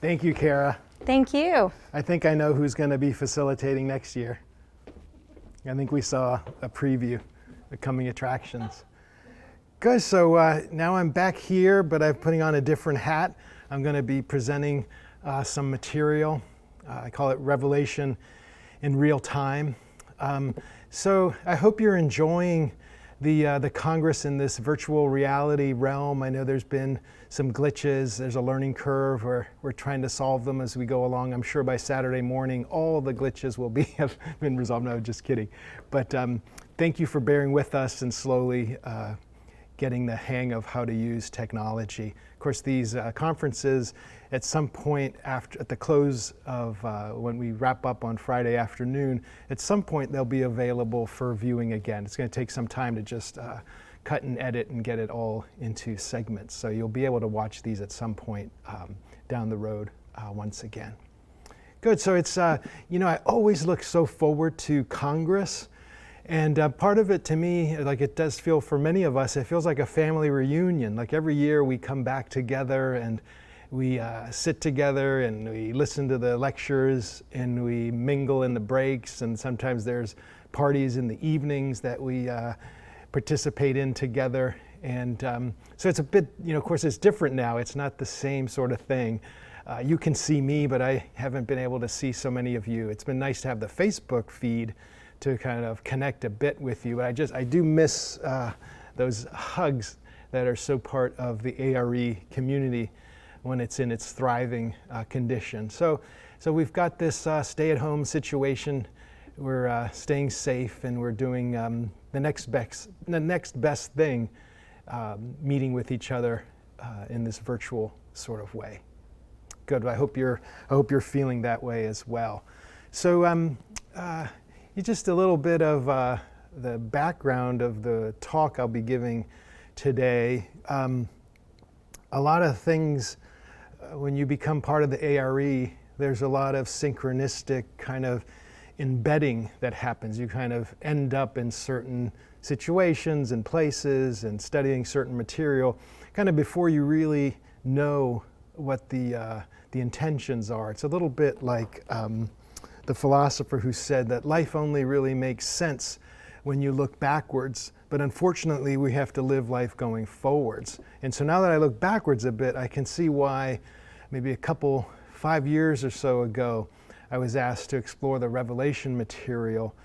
Thank you, Kara. Thank you. I think I know who's going to be facilitating next year. I think we saw a preview of coming attractions. Good, so now I'm back here, but I'm putting on a different hat. I'm going to be presenting some material. I call it Revelation in Real Time. So I hope you're enjoying the Congress in this virtual reality realm. I know there's been some glitches. There's a learning curve. We're trying to solve them as we go along. I'm sure by Saturday morning, all the glitches will have been resolved. No, just kidding. But thank you for bearing with us and slowly getting the hang of how to use technology. Of course, these conferences, at some point at the close of when we wrap up on Friday afternoon, at some point they'll be available for viewing again. It's going to take some time to just cut and edit and get it all into segments. So you'll be able to watch these at some point down the road once again. Good, so it's, I always look so forward to Congress. And part of it to me, like it does feel for many of us, it feels like a family reunion. Like every year we come back together and we sit together and we listen to the lectures and we mingle in the breaks, and sometimes there's parties in the evenings that we participate in together. And so it's a bit, of course it's different now. It's not the same sort of thing. You can see me, but I haven't been able to see so many of you. It's been nice to have the Facebook feed to kind of connect a bit with you. But I do miss those hugs that are so part of the ARE community when it's in its thriving condition. So we've got this stay-at-home situation. We're staying safe and we're doing the next best thing, meeting with each other in this virtual sort of way. Good. I hope you're feeling that way as well. So just a little bit of the background of the talk I'll be giving today. A lot of things, when you become part of the ARE, there's a lot of synchronistic kind of embedding that happens. You kind of end up in certain situations and places and studying certain material kind of before you really know what the intentions are. It's a little bit like the philosopher who said that life only really makes sense when you look backwards, but unfortunately we have to live life going forwards. And so now that I look backwards a bit, I can see why maybe 5 years or so ago, I was asked to explore the Revelation material.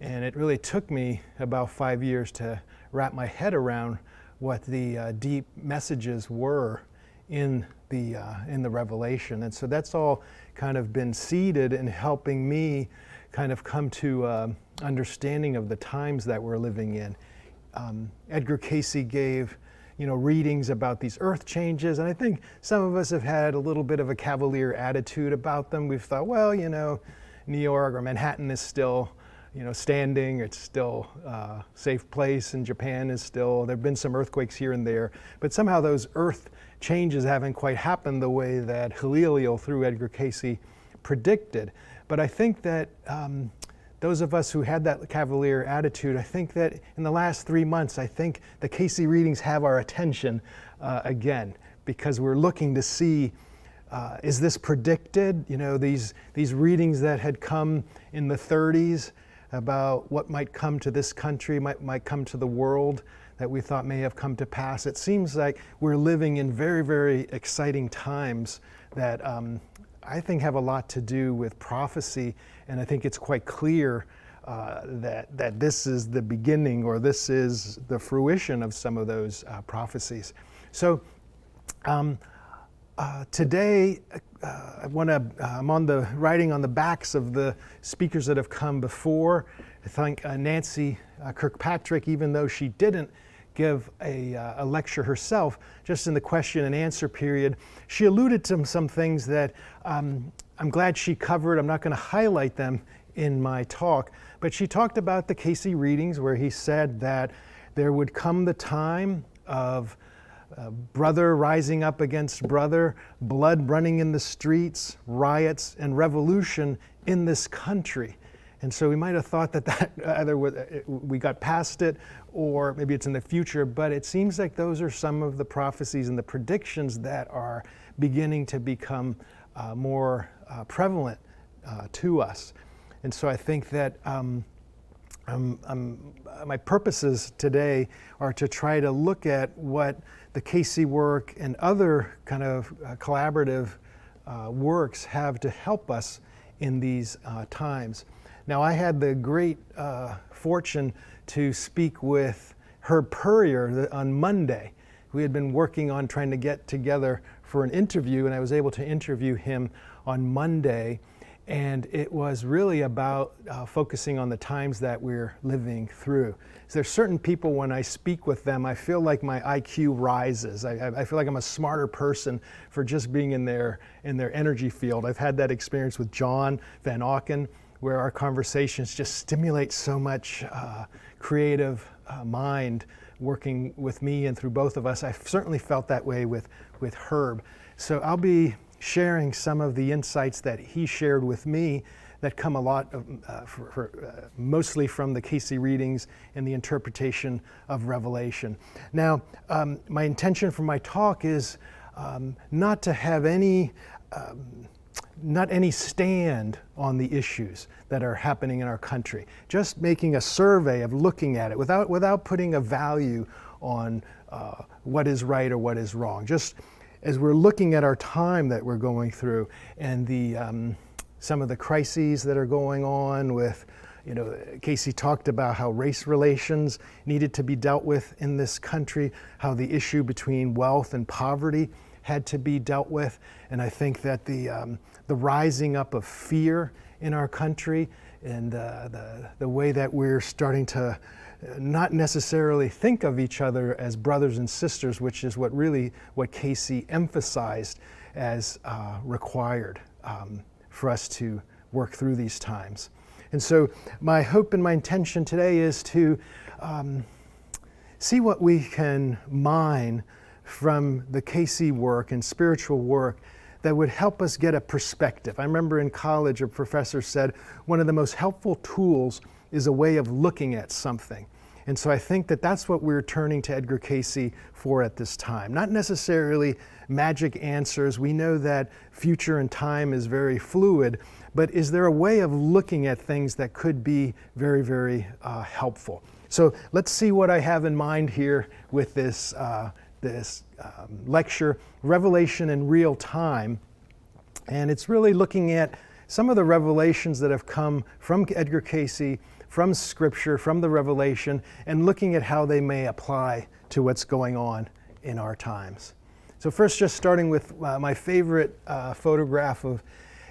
And it really took me about 5 years to wrap my head around what the deep messages were in the Revelation. And so that's all kind of been seeded in helping me kind of come to understanding of the times that we're living in. Edgar Cayce gave readings about these earth changes, and I think some of us have had a little bit of a cavalier attitude about them. We've thought, well, New York or Manhattan is still standing, it's still a safe place, and Japan is still, there have been some earthquakes here and there, but somehow those earth changes haven't quite happened the way that Halilio through Edgar Cayce predicted. But I think that those of us who had that cavalier attitude, I think that in the last 3 months, I think the Cayce readings have our attention again, because we're looking to see, is this predicted? These readings that had come in the 30s about what might come to this country, might come to the world, that we thought may have come to pass. It seems like we're living in very, very exciting times that I think have a lot to do with prophecy, and I think it's quite clear that this is the beginning, or this is the fruition of some of those prophecies. So today, I'm on the writing on the backs of the speakers that have come before. I think Nancy Kirkpatrick, even though she didn't give a lecture herself, just in the question and answer period, she alluded to some things that I'm glad she covered. I'm not going to highlight them in my talk, but she talked about the Cayce readings where he said that there would come the time of brother rising up against brother, blood running in the streets, riots, and revolution in this country. And so we might have thought that either we got past it or maybe it's in the future, but it seems like those are some of the prophecies and the predictions that are beginning to become more prevalent to us. And so I think that my purposes today are to try to look at what the Cayce work and other kind of collaborative works have to help us in these times. Now, I had the great fortune to speak with Herb Purrier on Monday. We had been working on trying to get together for an interview, and I was able to interview him on Monday. And it was really about focusing on the times that we're living through. So there's certain people, when I speak with them, I feel like my IQ rises. I feel like I'm a smarter person for just being in their energy field. I've had that experience with John Van Auken, where our conversations just stimulate so much creative mind working with me and through both of us. I've certainly felt that way with Herb. So I'll be sharing some of the insights that he shared with me that come a lot of, mostly from the Cayce readings and the interpretation of Revelation. Now, my intention for my talk is not to have not any stand on the issues that are happening in our country, just making a survey of looking at it without putting a value on what is right or what is wrong. Just as we're looking at our time that we're going through and the some of the crises that are going on with, Cayce talked about how race relations needed to be dealt with in this country, how the issue between wealth and poverty had to be dealt with. And I think that the rising up of fear in our country and the way that we're starting to not necessarily think of each other as brothers and sisters, which is what Cayce emphasized as required for us to work through these times. And so my hope and my intention today is to see what we can mine from the Cayce work and spiritual work that would help us get a perspective. I remember in college a professor said one of the most helpful tools is a way of looking at something. And so I think that that's what we're turning to Edgar Cayce for at this time. Not necessarily magic answers. We know that future and time is very fluid, but is there a way of looking at things that could be very, very helpful? So let's see what I have in mind here with this lecture, Revelation in Real Time. And it's really looking at some of the revelations that have come from Edgar Cayce, from Scripture, from the Revelation, and looking at how they may apply to what's going on in our times. So first, just starting with my favorite photograph of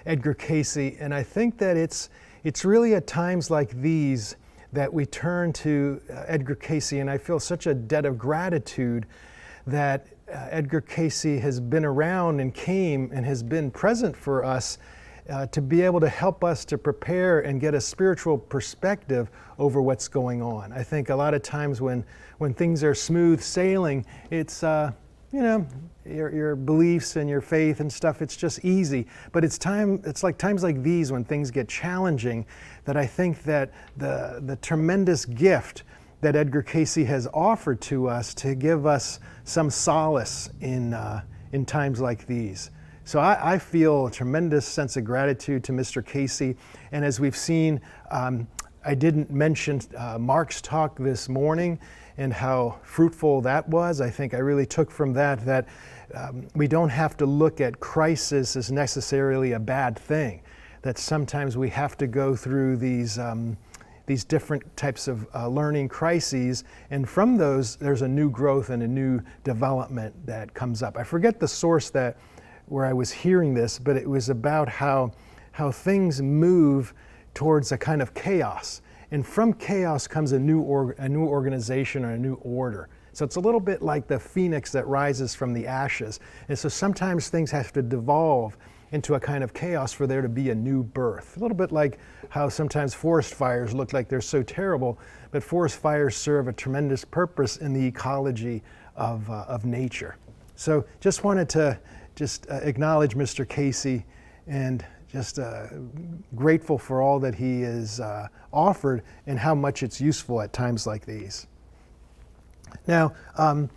Edgar Cayce, and I think that it's really at times like these that we turn to Edgar Cayce, and I feel such a debt of gratitude that Edgar Cayce has been around and came and has been present for us to be able to help us to prepare and get a spiritual perspective over what's going on. I think a lot of times when things are smooth sailing, it's your beliefs and your faith and stuff, it's just easy. But it's like times like these when things get challenging that I think that the tremendous gift that Edgar Cayce has offered to us to give us some solace in times like these. So I feel a tremendous sense of gratitude to Mr. Cayce. And as we've seen, I didn't mention Mark's talk this morning and how fruitful that was. I think I really took from that we don't have to look at crisis as necessarily a bad thing, that sometimes we have to go through these different types of learning crises, and from those there's a new growth and a new development that comes up. I forget the source where I was hearing this, but it was about how things move towards a kind of chaos, and from chaos comes a new organization or a new order. So it's a little bit like the phoenix that rises from the ashes, and so sometimes things have to devolve into a kind of chaos for there to be a new birth. A little bit like how sometimes forest fires look like they're so terrible, but forest fires serve a tremendous purpose in the ecology of nature. So just wanted to acknowledge Mr. Cayce and just grateful for all that he has offered and how much it's useful at times like these. Now,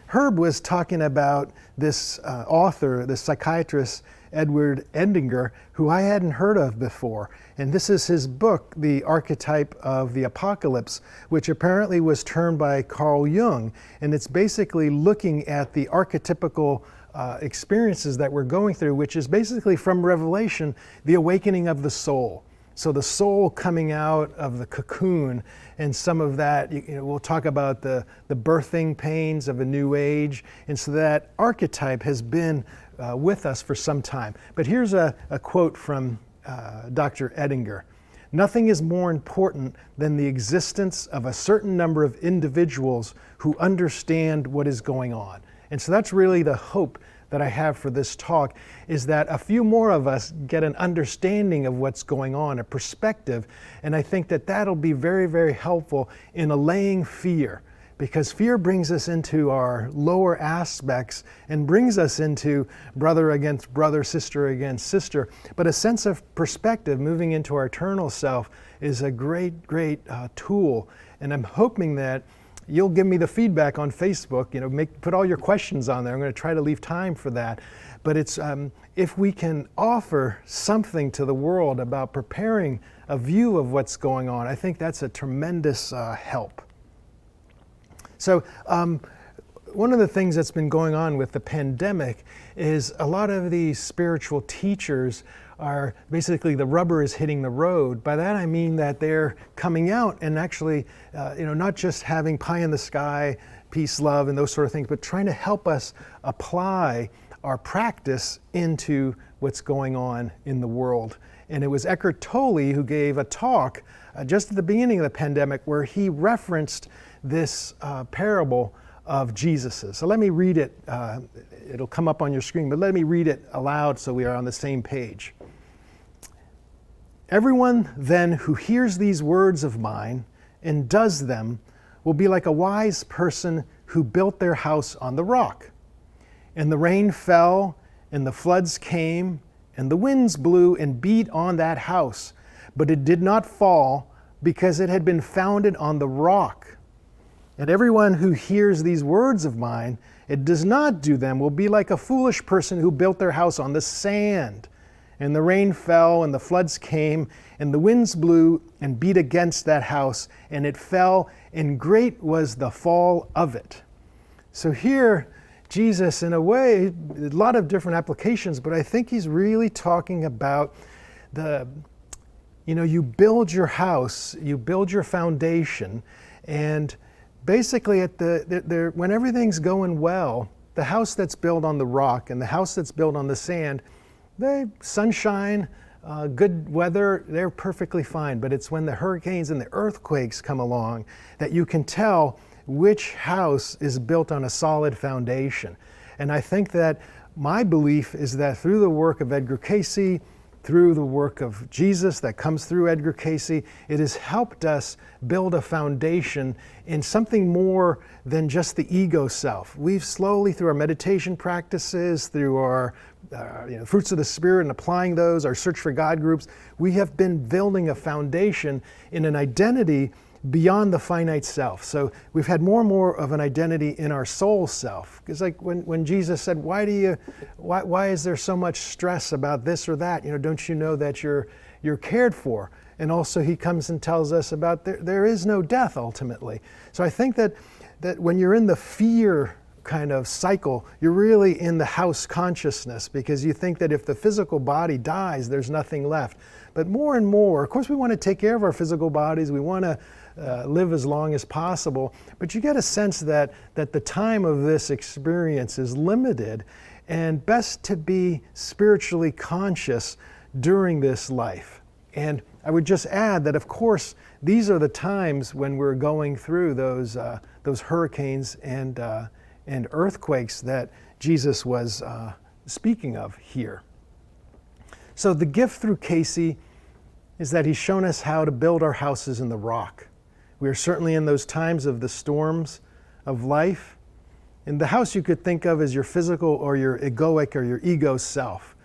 Herb was talking about this author, this psychiatrist, Edgar, who I hadn't heard of before. And this is his book, The Archetype of the Apocalypse, which apparently was termed by Carl Jung. And it's basically looking at the archetypical experiences that we're going through, which is basically from Revelation, the awakening of the soul. So the soul coming out of the cocoon, and some of that, we'll talk about the birthing pains of a new age. And so that archetype has been with us for some time. But here's a quote from Dr. Edgar. "Nothing is more important than the existence of a certain number of individuals who understand what is going on." And so that's really the hope that I have for this talk, is that a few more of us get an understanding of what's going on, a perspective, and I think that that'll be very, very helpful in allaying fear, because fear brings us into our lower aspects and brings us into brother against brother, sister against sister. But a sense of perspective, moving into our eternal self, is a great, great tool, and I'm hoping that you'll give me the feedback on Facebook, put all your questions on there. I'm going to try to leave time for that. But it's, if we can offer something to the world about preparing a view of what's going on, I think that's a tremendous help. So one of the things that's been going on with the pandemic is a lot of these spiritual teachers are basically, the rubber is hitting the road. By that I mean that they're coming out and actually, not just having pie in the sky, peace, love, and those sort of things, but trying to help us apply our practice into what's going on in the world. And it was Eckhart Tolle who gave a talk just at the beginning of the pandemic where he referenced this parable of Jesus's. So let me read it. It'll come up on your screen, but let me read it aloud so we are on the same page. "Everyone then who hears these words of mine and does them will be like a wise person who built their house on the rock. And the rain fell, and the floods came, and the winds blew and beat on that house, but it did not fall because it had been founded on the rock. And everyone who hears these words of mine and does not do them will be like a foolish person who built their house on the sand. And the rain fell, and the floods came, and the winds blew and beat against that house, and it fell, and great was the fall of it." So here, Jesus, in a way, a lot of different applications, but I think he's really talking about you build your house, you build your foundation, and basically when everything's going well, the house that's built on the rock and the house that's built on the sand, sunshine, good weather, they're perfectly fine. But it's when the hurricanes and the earthquakes come along that you can tell which house is built on a solid foundation. And I think that my belief is that through the work of Edgar Cayce, through the work of Jesus that comes through Edgar Cayce, it has helped us build a foundation in something more than just the ego self. We've slowly, through our meditation practices, through our fruits of the Spirit and applying those, our search for God groups, we have been building a foundation in an identity beyond the finite self. So we've had more and more of an identity in our soul self. Because like when Jesus said, why is there so much stress about this or that? Don't you know that you're cared for? And also he comes and tells us about there is no death ultimately. So I think that when you're in the fear kind of cycle, you're really in the house consciousness, because you think that if the physical body dies, there's nothing left. But more and more, of course, we want to take care of our physical bodies. We want to live as long as possible. But you get a sense that the time of this experience is limited, and best to be spiritually conscious during this life. And I would just add that, of course, these are the times when we're going through those hurricanes and earthquakes that Jesus was speaking of here. So the gift through Cayce is that he's shown us how to build our houses in the rock. We are certainly in those times of the storms of life. And the house you could think of as your physical or your egoic or your ego self.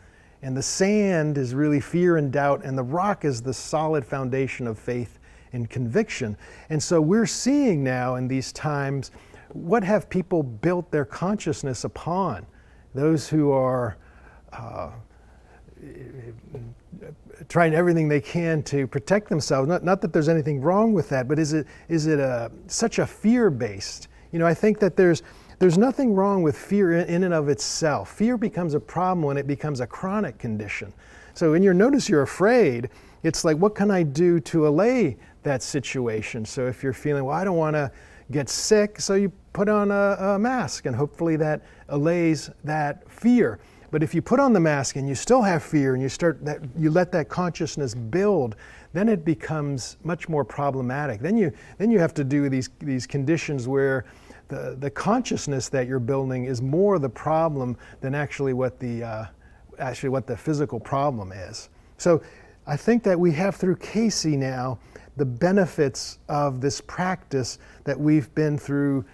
And the sand is really fear and doubt, and the rock is the solid foundation of faith and conviction. And so we're seeing now in these times, what have people built their consciousness upon? Those who are trying everything they can to protect themselves. Not that there's anything wrong with that, but is it such a fear-based? I think that there's nothing wrong with fear in and of itself. Fear becomes a problem when it becomes a chronic condition. So when you notice you're afraid, it's like, what can I do to allay that situation? So if you're feeling, well, I don't want to get sick, so you put on a mask, and hopefully that allays that fear. But if you put on the mask and you still have fear, and you let that consciousness build, then it becomes much more problematic. Then you have to do these conditions where the consciousness that you're building is more the problem than actually what the physical problem is. So I think that we have through Cayce now the benefits of this practice that we've been through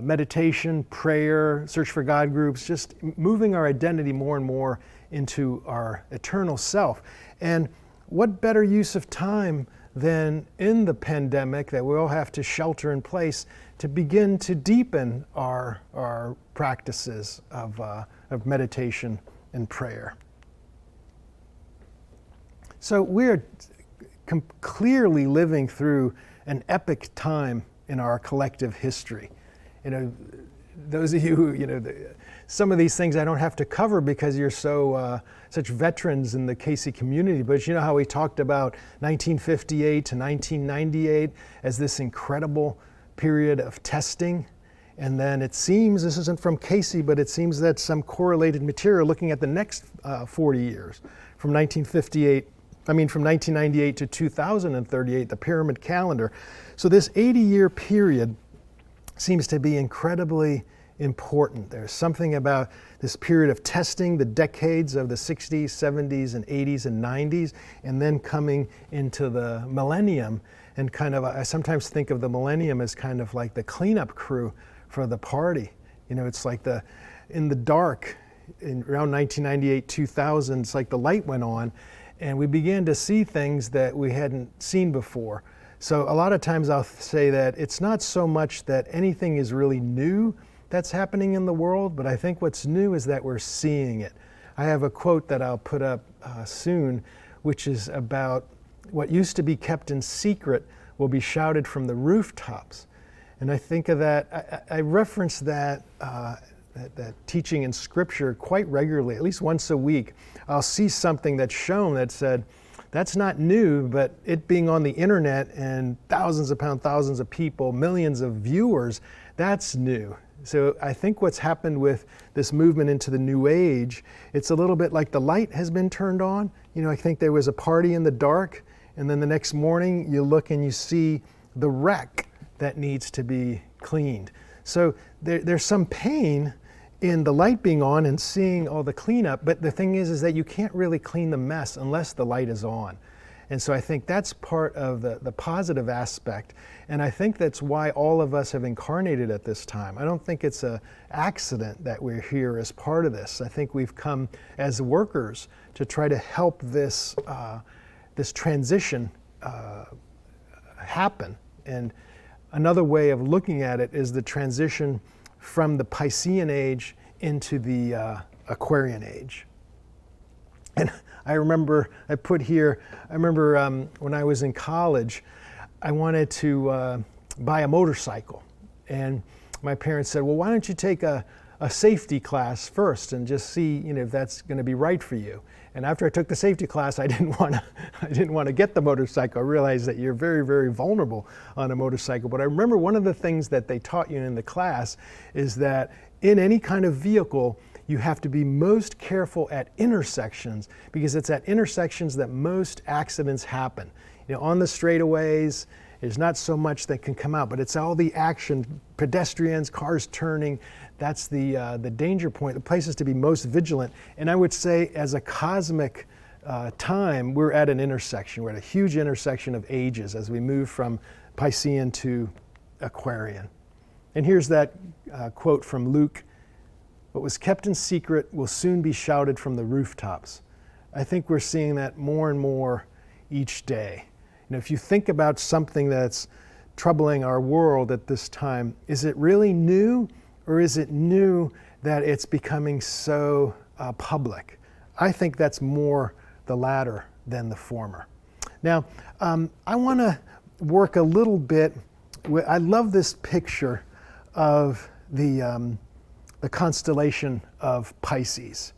meditation, prayer, search for God groups, just moving our identity more and more into our eternal self. And what better use of time than in the pandemic that we all have to shelter in place to begin to deepen our practices of meditation and prayer. So we're clearly living through an epic time in our collective history. Those of you who, some of these things I don't have to cover because you're such veterans in the Cayce community, but you know how we talked about 1958 to 1998 as this incredible period of testing. And then it seems, this isn't from Cayce, but it seems that some correlated material looking at the next 40 years, from 1998 to 2038, the pyramid calendar. So this 80-year period seems to be incredibly important. There's something about this period of testing, the decades of the 60s, 70s, and 80s and 90s, and then coming into the millennium. And I sometimes think of the millennium as kind of like the cleanup crew for the party. It's like in the dark, around 1998, 2000, it's like the light went on, and we began to see things that we hadn't seen before. So a lot of times I'll say that it's not so much that anything is really new that's happening in the world, but I think what's new is that we're seeing it. I have a quote that I'll put up soon, which is about what used to be kept in secret will be shouted from the rooftops. And I think of that, I reference that teaching in Scripture quite regularly, at least once a week. I'll see something that's shown that said, that's not new, but it being on the internet and thousands upon thousands of people, millions of viewers, that's new. So I think what's happened with this movement into the New Age, it's a little bit like the light has been turned on. I think there was a party in the dark, and then the next morning you look and you see the wreck that needs to be cleaned. So there's some pain in the light being on and seeing all the cleanup, but the thing is that you can't really clean the mess unless the light is on. And so I think that's part of the positive aspect, and I think that's why all of us have incarnated at this time. I don't think it's an accident that we're here as part of this. I think we've come as workers to try to help this transition happen. And another way of looking at it is the transition from the Piscean age into the Aquarian age. And I remember when I was in college, I wanted to buy a motorcycle. And my parents said, well, why don't you take a safety class first and just see if that's going to be right for you. And after I took the safety class, I didn't want to get the motorcycle. I realized that you're very, very vulnerable on a motorcycle. But I remember one of the things that they taught you in the class is that in any kind of vehicle, you have to be most careful at intersections, because it's at intersections that most accidents happen. On the straightaways, there's not so much that can come out, but it's all the action, pedestrians, cars turning. That's the danger point, the places to be most vigilant. And I would say as a cosmic time, we're at an intersection. We're at a huge intersection of ages as we move from Piscean to Aquarian. And here's that quote from Luke: "What was kept in secret will soon be shouted from the rooftops." I think we're seeing that more and more each day. If you think about something that's troubling our world at this time, is it really new, or is it new that it's becoming so public? I think that's more the latter than the former. Now, I want to work a little bit I love this picture of the constellation of Pisces.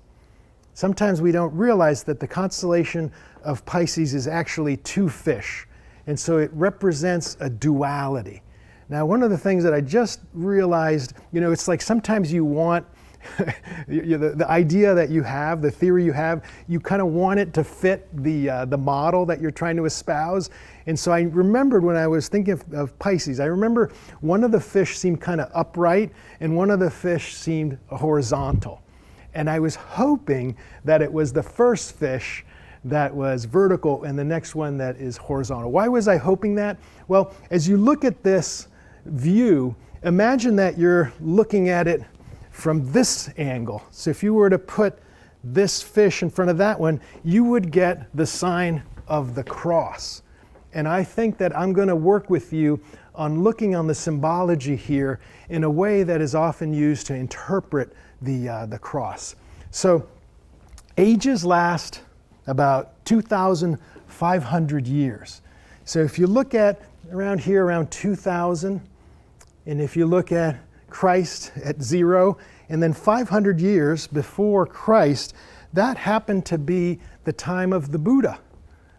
Sometimes we don't realize that the constellation of Pisces is actually two fish, and so it represents a duality. Now, one of the things that I just realized, it's like sometimes you want the idea that you have, the theory you have, you kind of want it to fit the model that you're trying to espouse. And so I remembered when I was thinking of Pisces, I remember one of the fish seemed kind of upright and one of the fish seemed horizontal. And I was hoping that it was the first fish that was vertical and the next one that is horizontal. Why was I hoping that? Well, as you look at this view, imagine that you're looking at it from this angle. So if you were to put this fish in front of that one, you would get the sign of the cross. And I think that I'm going to work with you on looking on the symbology here in a way that is often used to interpret the cross. So ages last about 2,500 years. So if you look at around here, around 2000, and if you look at Christ at 0, and then 500 years before Christ, that happened to be the time of the Buddha.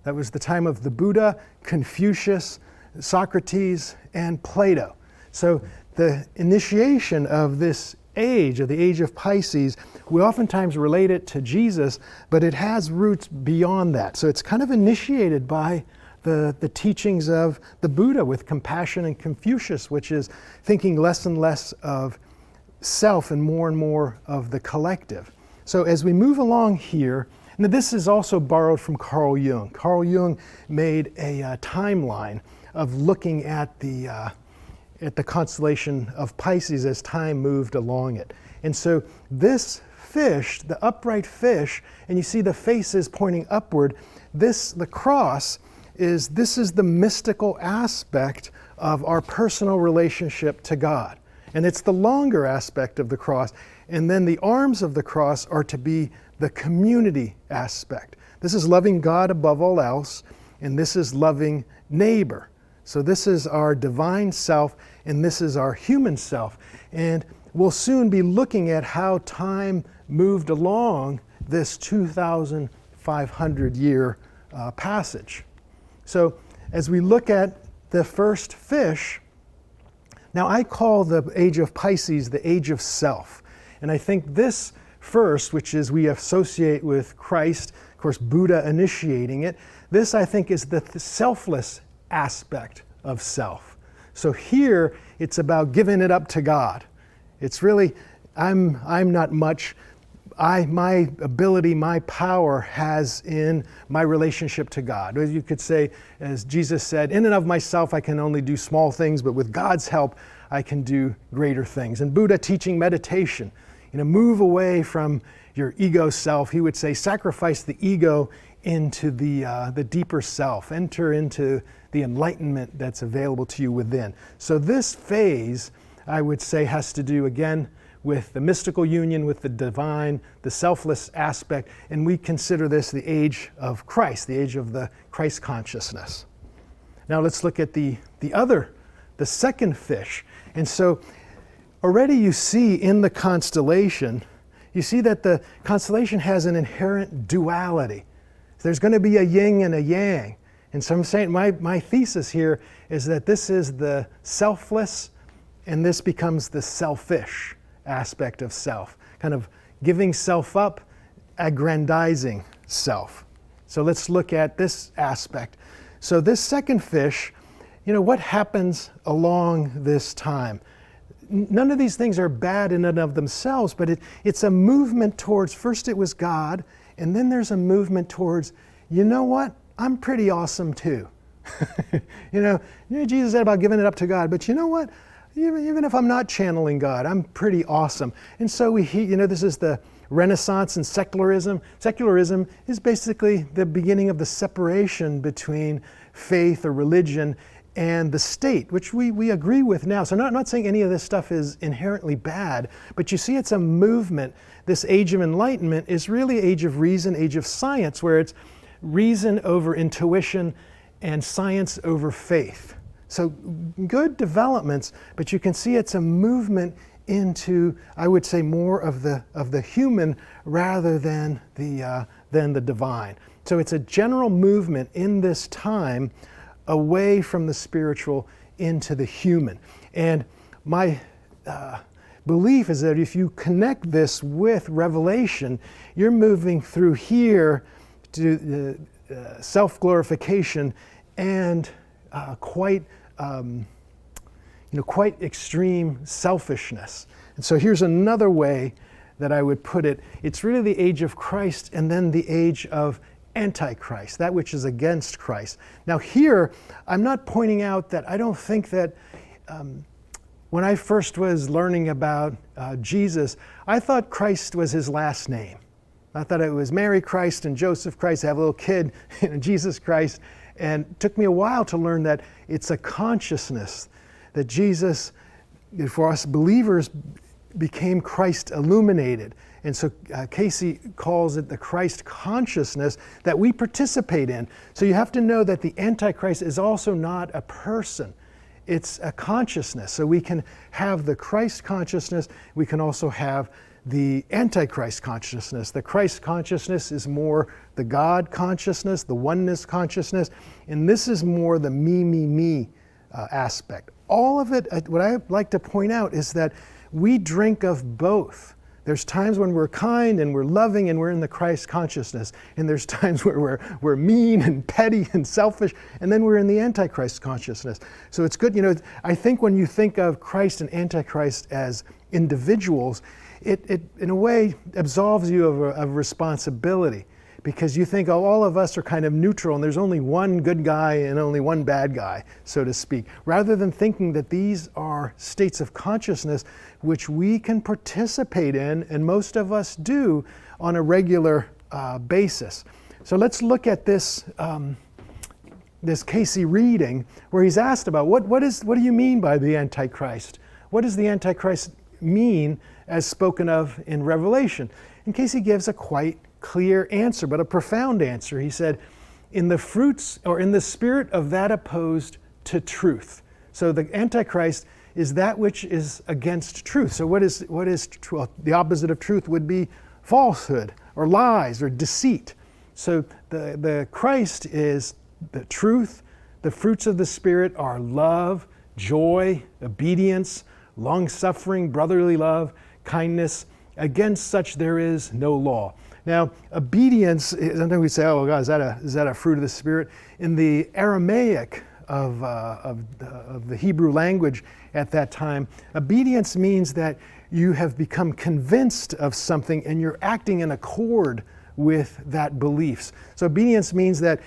That was the time of the Buddha, Confucius, Socrates, and Plato. So the initiation of this age, of the Age of Pisces, we oftentimes relate it to Jesus, but it has roots beyond that. So it's kind of initiated by the teachings of the Buddha with compassion and Confucius, which is thinking less and less of self and more of the collective. So as we move along here, now this is also borrowed from Carl Jung. Carl Jung made a timeline of looking at the constellation of Pisces as time moved along it. And so this fish, the upright fish, and you see the faces pointing upward, the cross, this is the mystical aspect of our personal relationship to God. And it's the longer aspect of the cross. And then the arms of the cross are to be the community aspect. This is loving God above all else, and this is loving neighbor. So this is our divine self, and this is our human self. And we'll soon be looking at how time moved along this 2,500 year passage. So as we look at the first fish, now I call the Age of Pisces the Age of Self. And I think this first, which is we associate with Christ, of course Buddha initiating it, this I think is the selfless aspect of self. So here it's about giving it up to God. It's really, I'm not much. My ability, my power has in my relationship to God. As you could say, as Jesus said, in and of myself I can only do small things, but with God's help I can do greater things. And Buddha teaching meditation, move away from your ego self. He would say, sacrifice the ego into the deeper self. Enter into the enlightenment that's available to you within. So this phase, I would say, has to do again with the mystical union with the divine, the selfless aspect, and we consider this the age of Christ, the age of the Christ consciousness. Now let's look at the second fish. And so already you see in the constellation, you see that the constellation has an inherent duality. There's going to be a yin and a yang. And so I'm saying my thesis here is that this is the selfless and this becomes the selfish aspect of self, kind of giving self up, aggrandizing self. So let's look at this aspect. So this second fish, what happens along this time? None of these things are bad in and of themselves, but it's a movement towards, first it was God, and then there's a movement towards, you know what? I'm pretty awesome too. Jesus said about giving it up to God, but you know what? Even if I'm not channeling God, I'm pretty awesome. And so this is the Renaissance and secularism. Secularism is basically the beginning of the separation between faith or religion and the state, which we agree with now. So I'm not saying any of this stuff is inherently bad, but you see it's a movement. This age of enlightenment is really age of reason, age of science, where it's reason over intuition and science over faith. So good developments, but you can see it's a movement into, I would say, more of the human rather than the divine. So it's a general movement in this time away from the spiritual into the human. And my belief is that if you connect this with Revelation, you're moving through here to self-glorification and quite extreme selfishness. And so here's another way that I would put it. It's really the age of Christ and then the age of Antichrist, that which is against Christ. Now here, I'm not pointing out that I don't think that when I first was learning about Jesus, I thought Christ was his last name. I thought it was Mary Christ and Joseph Christ, have a little kid, Jesus Christ. And it took me a while to learn that it's a consciousness, that Jesus, for us believers, became Christ illuminated. And so Cayce calls it the Christ consciousness that we participate in. So you have to know that the Antichrist is also not a person. It's a consciousness. So we can have the Christ consciousness. We can also have the Antichrist consciousness. The Christ consciousness is more the God consciousness, the oneness consciousness. And this is more the me aspect. All of it, what I like to point out is that we drink of both. There's times when we're kind and we're loving and we're in the Christ consciousness. And there's times where we're mean and petty and selfish, and then we're in the Antichrist consciousness. So it's good, I think when you think of Christ and Antichrist as individuals, it in a way absolves you of responsibility, because you think, oh, all of us are kind of neutral and there's only one good guy and only one bad guy, so to speak, rather than thinking that these are states of consciousness which we can participate in, and most of us do on a regular basis. So let's look at this Cayce reading where he's asked about what do you mean by the Antichrist? What does the Antichrist mean as spoken of in Revelation? And Cayce gives a quite clear answer, but a profound answer. He said, in the fruits or in the spirit of that opposed to truth. So the Antichrist is that which is against truth. So what is truth? Well, the opposite of truth would be falsehood or lies or deceit. So the Christ is the truth. The fruits of the Spirit are love, joy, obedience, long-suffering, brotherly love, kindness. Against such there is no law. Now, obedience, sometimes we say, oh God, is that a fruit of the Spirit? In the Aramaic of the Hebrew language at that time, obedience means that you have become convinced of something and you're acting in accord with that beliefs. So obedience means that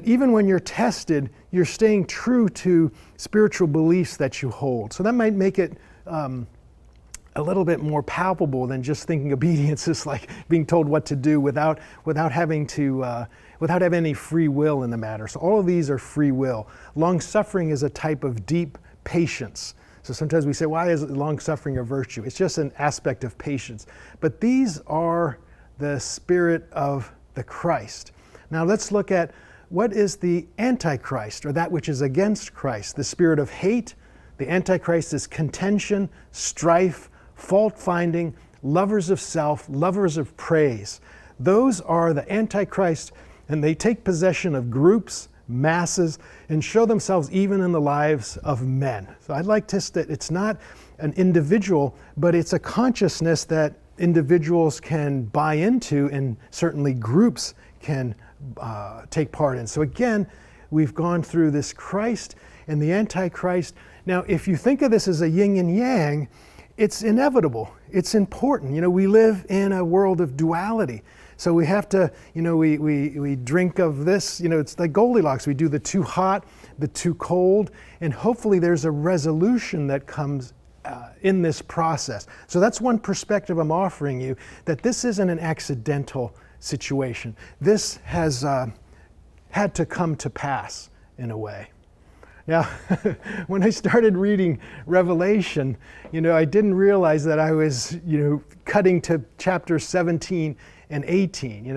even when you're tested, you're staying true to spiritual beliefs that you hold. So that might make it a little bit more palpable than just thinking obedience is like being told what to do without having any free will in the matter. So all of these are free will. Long-suffering is a type of deep patience. So sometimes we say, why is long-suffering a virtue? It's just an aspect of patience. But these are the spirit of the Christ. Now let's look at what is the Antichrist, or that which is against Christ. The spirit of hate. The Antichrist is contention, strife, fault-finding, lovers of self, lovers of praise. Those are the Antichrist, and they take possession of groups, masses, and show themselves even in the lives of men. So I'd like to state it's not an individual, but it's a consciousness that individuals can buy into, and certainly groups can take part in. So again, we've gone through this Christ and the Antichrist. Now, if you think of this as a yin and yang, it's inevitable. It's important. We live in a world of duality. So we have to, we drink of this, it's like Goldilocks. We do the too hot, the too cold, and hopefully there's a resolution that comes in this process. So that's one perspective I'm offering you, that this isn't an accidental situation. This has had to come to pass in a way. Now, when I started reading Revelation, I didn't realize that I was, cutting to chapters 17 and 18.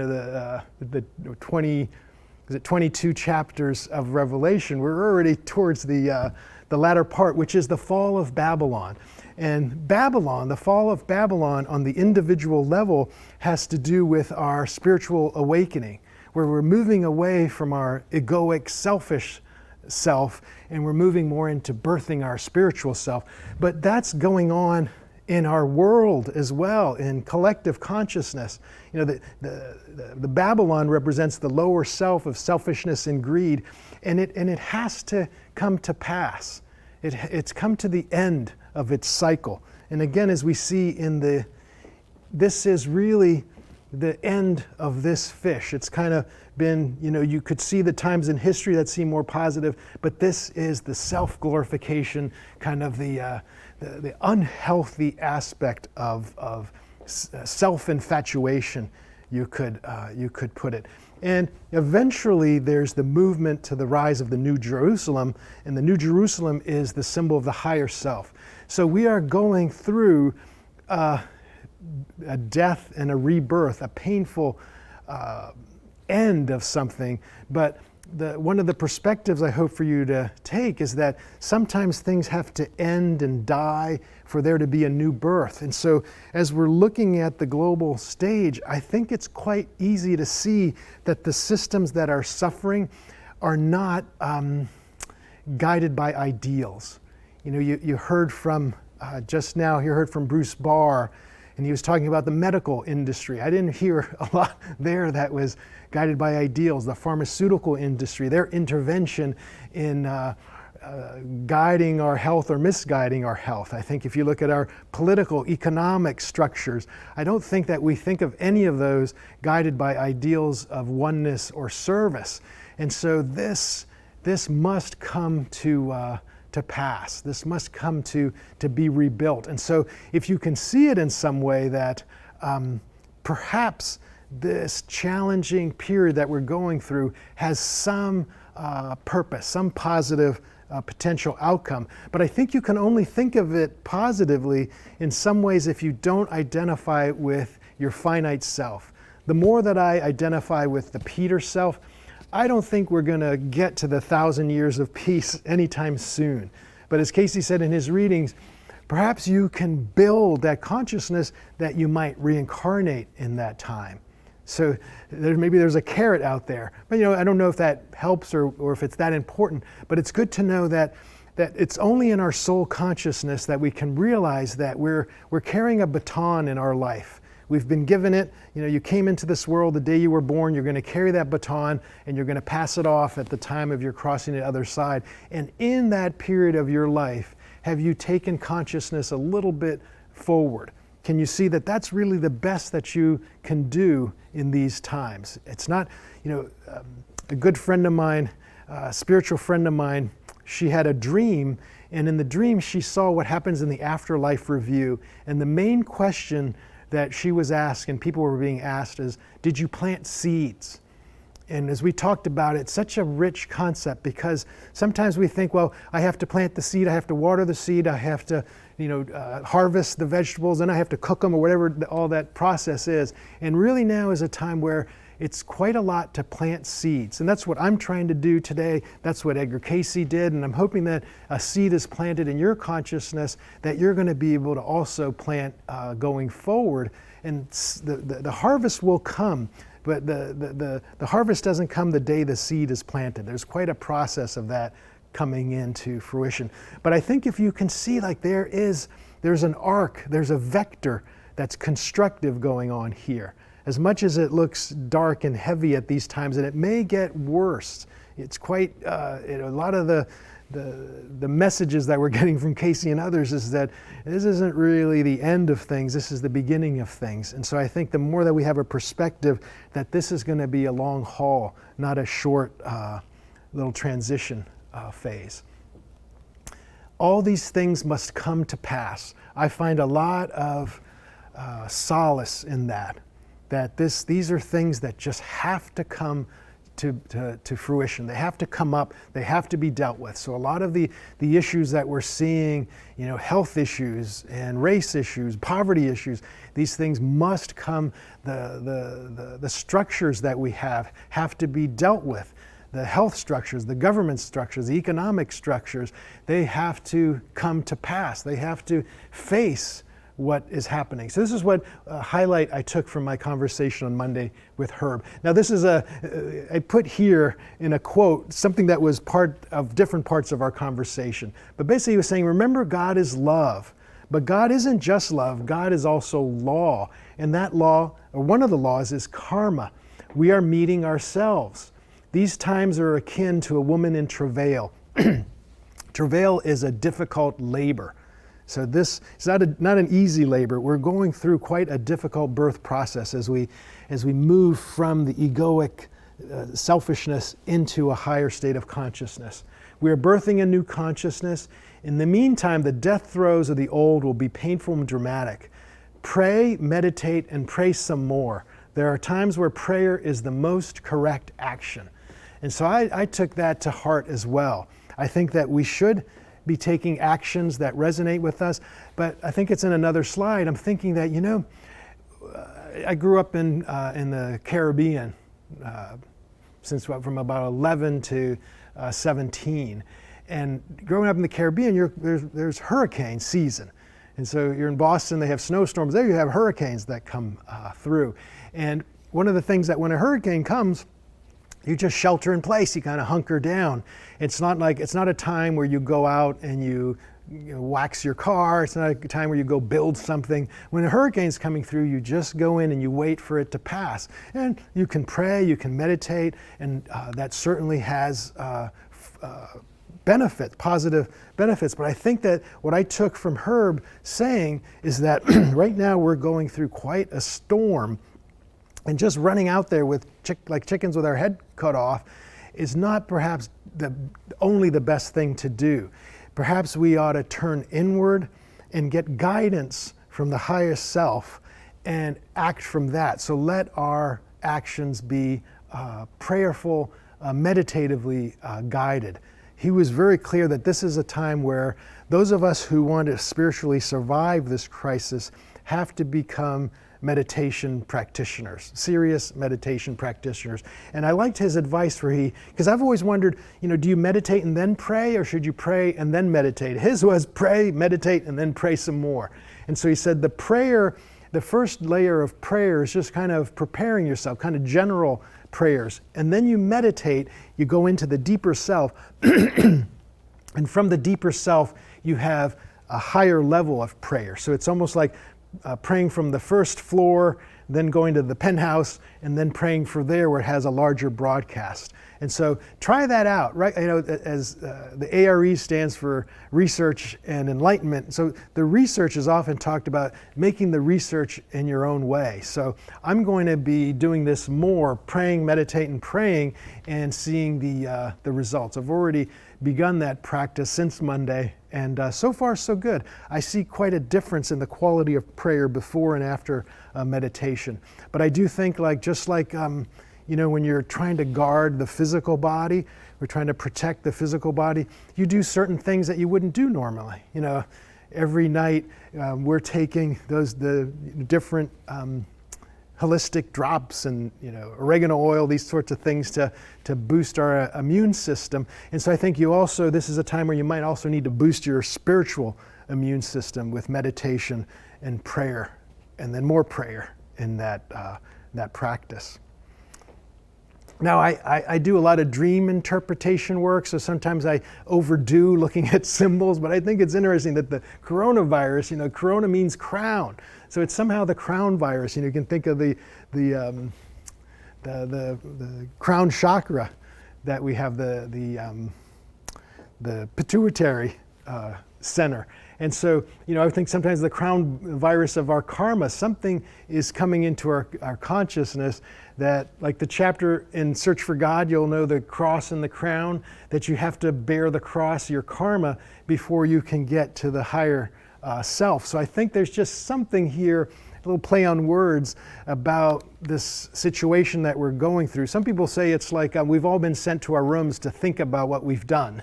The 22 chapters of Revelation. We're already towards the latter part, which is the fall of Babylon. And Babylon, the fall of Babylon on the individual level, has to do with our spiritual awakening, where we're moving away from our egoic, selfish self, and we're moving more into birthing our spiritual self. But that's going on in our world as well, in collective consciousness. The Babylon represents the lower self of selfishness and greed, and it has to come to pass. It's come to the end of its cycle. And again, as we see this is really the end of this fish. It's kind of been, you could see the times in history that seem more positive, but this is the self-glorification, kind of the unhealthy aspect of self-infatuation, you could put it. And eventually there's the movement to the rise of the New Jerusalem, and the New Jerusalem is the symbol of the higher self. So we are going through a death and a rebirth, a painful end of something. But one of the perspectives I hope for you to take is that sometimes things have to end and die for there to be a new birth. And so as we're looking at the global stage, I think it's quite easy to see that the systems that are suffering are not guided by ideals. You heard from, just now, you heard from Bruce Barr, and he was talking about the medical industry. I didn't hear a lot there that was guided by ideals. The pharmaceutical industry, their intervention in guiding our health or misguiding our health. I think if you look at our political, economic structures, I don't think that we think of any of those guided by ideals of oneness or service. And so this must come to pass. This must come to be rebuilt. And so if you can see it in some way that perhaps this challenging period that we're going through has some purpose, some positive potential outcome. But I think you can only think of it positively in some ways if you don't identify with your finite self. The more that I identify with the Peter self, I don't think we're going to get to the 1,000 years of peace anytime soon. But as Cayce said in his readings, perhaps you can build that consciousness that you might reincarnate in that time. So maybe there's a carrot out there. But I don't know if that helps or if it's that important. But it's good to know that it's only in our soul consciousness that we can realize that we're carrying a baton in our life. We've been given it. You came into this world the day you were born. You're going to carry that baton and you're going to pass it off at the time of your crossing the other side. And in that period of your life, have you taken consciousness a little bit forward? Can you see that that's really the best that you can do in these times? It's not, a good friend of mine, a spiritual friend of mine, she had a dream, and in the dream she saw what happens in the afterlife review. And the main question that she was asked, and people were being asked, is, did you plant seeds? And as we talked about, it's such a rich concept because sometimes we think, well, I have to plant the seed, I have to water the seed, I have to harvest the vegetables, and I have to cook them, or whatever all that process is. And really now is a time where it's quite a lot to plant seeds. And that's what I'm trying to do today. That's what Edgar Cayce did. And I'm hoping that a seed is planted in your consciousness that you're going to be able to also plant going forward. And the harvest will come. But the harvest doesn't come the day the seed is planted. There's quite a process of that coming into fruition. But I think if you can see, like, there's an arc, there's a vector that's constructive going on here. As much as it looks dark and heavy at these times, and it may get worse, it's quite, a lot of the messages that we're getting from Cayce and others is that this isn't really the end of things, this is the beginning of things. And so I think the more that we have a perspective that this is going to be a long haul, not a short little transition phase. All these things must come to pass. I find a lot of solace in that these are things that just have to come to fruition. They have to come up. They have to be dealt with. So a lot of the issues that we're seeing, health issues and race issues, poverty issues, these things must come. The structures that we have to be dealt with. The health structures, the government structures, the economic structures, they have to come to pass. They have to face what is happening. So this is what highlight I took from my conversation on Monday with Herb. Now this is I put here in a quote something that was part of different parts of our conversation. But basically he was saying, remember, God is love. But God isn't just love, God is also law. And that law, or one of the laws, is karma. We are meeting ourselves. These times are akin to a woman in travail. Travail is a difficult labor. So this is not an easy labor. We're going through quite a difficult birth process as we move from the egoic selfishness into a higher state of consciousness. We are birthing a new consciousness. In the meantime, the death throes of the old will be painful and dramatic. Pray, meditate, and pray some more. There are times where prayer is the most correct action. And so I took that to heart as well. I think that we should be taking actions that resonate with us, but I think it's in another slide. I'm thinking that, I grew up in the Caribbean from about 11 to 17. And growing up in the Caribbean, there's hurricane season. And so you're in Boston, they have snowstorms. There you have hurricanes that come through. And one of the things that when a hurricane comes, you just shelter in place, you kind of hunker down. It's not a time where you go out and you wax your car. It's not a time where you go build something. When a hurricane's coming through, you just go in and you wait for it to pass. And you can pray, you can meditate, and that certainly has benefits, positive benefits. But I think that what I took from Herb saying is that right now we're going through quite a storm. And just running out there with like chickens with our head cut off is not perhaps only the best thing to do. Perhaps we ought to turn inward and get guidance from the highest self and act from that. So let our actions be prayerful, meditatively guided. He was very clear that this is a time where those of us who want to spiritually survive this crisis have to become meditation practitioners, serious meditation practitioners. And I liked his advice because I've always wondered, do you meditate and then pray, or should you pray and then meditate? His was pray, meditate, and then pray some more. And so he said the first layer of prayer is just kind of preparing yourself, kind of general prayers. And then you meditate, you go into the deeper self, and from the deeper self, you have a higher level of prayer. So it's almost like praying from the first floor, then going to the penthouse, and then praying for there where it has a larger broadcast. And so try that out, right? As the ARE stands for Research and Enlightenment. So the research is often talked about making the research in your own way. So I'm going to be doing this more, praying, meditating, praying, and seeing the results. I've already begun that practice since Monday, and so far so good. I see quite a difference in the quality of prayer before and after meditation. But I do think just like when you're trying to guard the physical body, we're trying to protect the physical body, you do certain things that you wouldn't do normally. Every night we're taking the different holistic drops and oregano oil, these sorts of things to boost our immune system. And so I think this is a time where you might also need to boost your spiritual immune system with meditation and prayer, and then more prayer in that practice. Now, I do a lot of dream interpretation work, so sometimes I overdo looking at symbols, but I think it's interesting that the coronavirus, corona means crown. So it's somehow the crown virus. You can think of the crown chakra that we have, the pituitary center. And so, I think sometimes the crown virus of our karma, something is coming into our consciousness that, like the chapter in Search for God, you'll know the cross and the crown, that you have to bear the cross, your karma, before you can get to the higher self. So I think there's just something here little play on words about this situation that we're going through. Some people say it's like we've all been sent to our rooms to think about what we've done.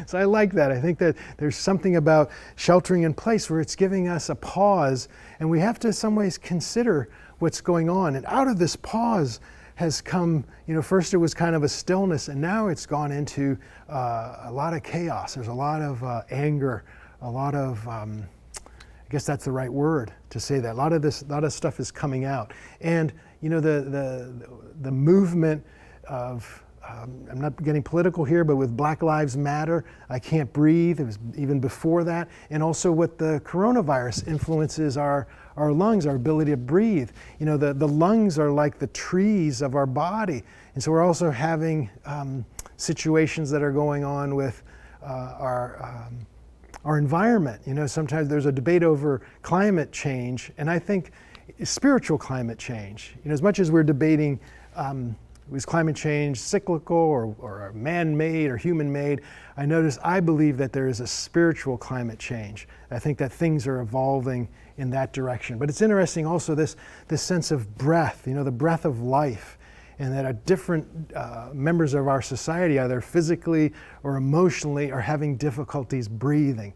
So I like that. I think that there's something about sheltering in place where it's giving us a pause, and we have to in some ways consider what's going on. And out of this pause has come, first it was kind of a stillness, and now it's gone into a lot of chaos. There's a lot of anger, a lot of, I guess that's the right word to say that. A lot of stuff is coming out. And, the movement of, I'm not getting political here, but with Black Lives Matter, I can't breathe. It was even before that. And also what the coronavirus influences our lungs, our ability to breathe. The lungs are like the trees of our body. And so we're also having situations that are going on with our environment. Sometimes there's a debate over climate change, and I think spiritual climate change. As much as we're debating is climate change cyclical or man-made or human-made, I believe that there is a spiritual climate change. I think that things are evolving in that direction. But it's interesting also this sense of breath, the breath of life, and that different members of our society, either physically or emotionally, are having difficulties breathing.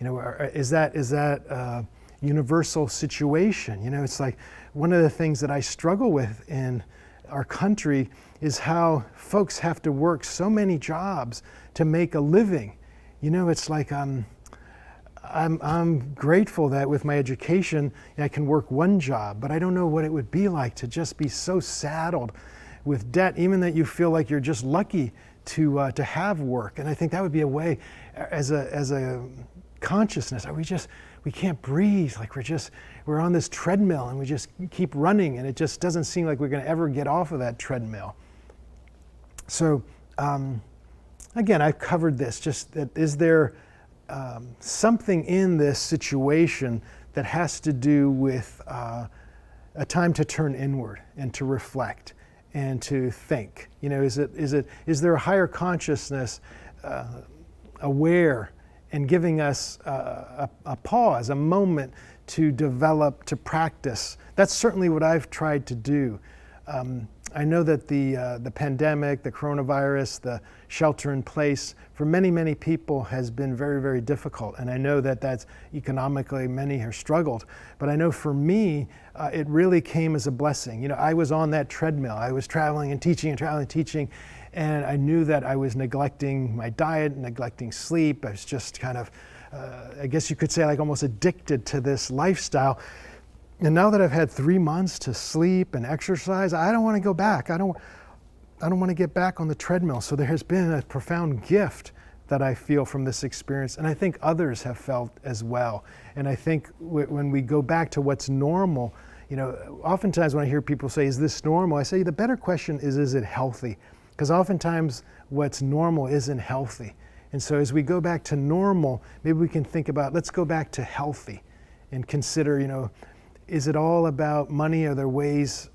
Is that a universal situation? It's like one of the things that I struggle with in our country is how folks have to work so many jobs to make a living. It's like I'm grateful that with my education I can work one job, but I don't know what it would be like to just be so saddled with debt, even that you feel like you're just lucky to have work. And I think that would be a way, as a consciousness, we can't breathe, like we're on this treadmill and we just keep running, and it just doesn't seem like we're going to ever get off of that treadmill. So again, I've covered this, just that is there something in this situation that has to do with a time to turn inward and to reflect and to think. Is there a higher consciousness aware and giving us a pause, a moment to develop, to practice? That's certainly what I've tried to do. I know that the pandemic, the coronavirus, the shelter in place, for many, many people has been very, very difficult. And I know that that's economically, many have struggled. But I know for me, it really came as a blessing. I was on that treadmill. I was traveling and teaching, and I knew that I was neglecting my diet, neglecting sleep. I was just kind of, I guess you could say, like almost addicted to this lifestyle. And now that I've had 3 months to sleep and exercise, I don't want to go back. I don't want to get back on the treadmill. So there has been a profound gift that I feel from this experience, and I think others have felt as well. And I think when we go back to what's normal, oftentimes when I hear people say, is this normal? I say the better question is it healthy? Because oftentimes what's normal isn't healthy. And so as we go back to normal, maybe we can think about, let's go back to healthy and consider, is it all about money? Are there ways,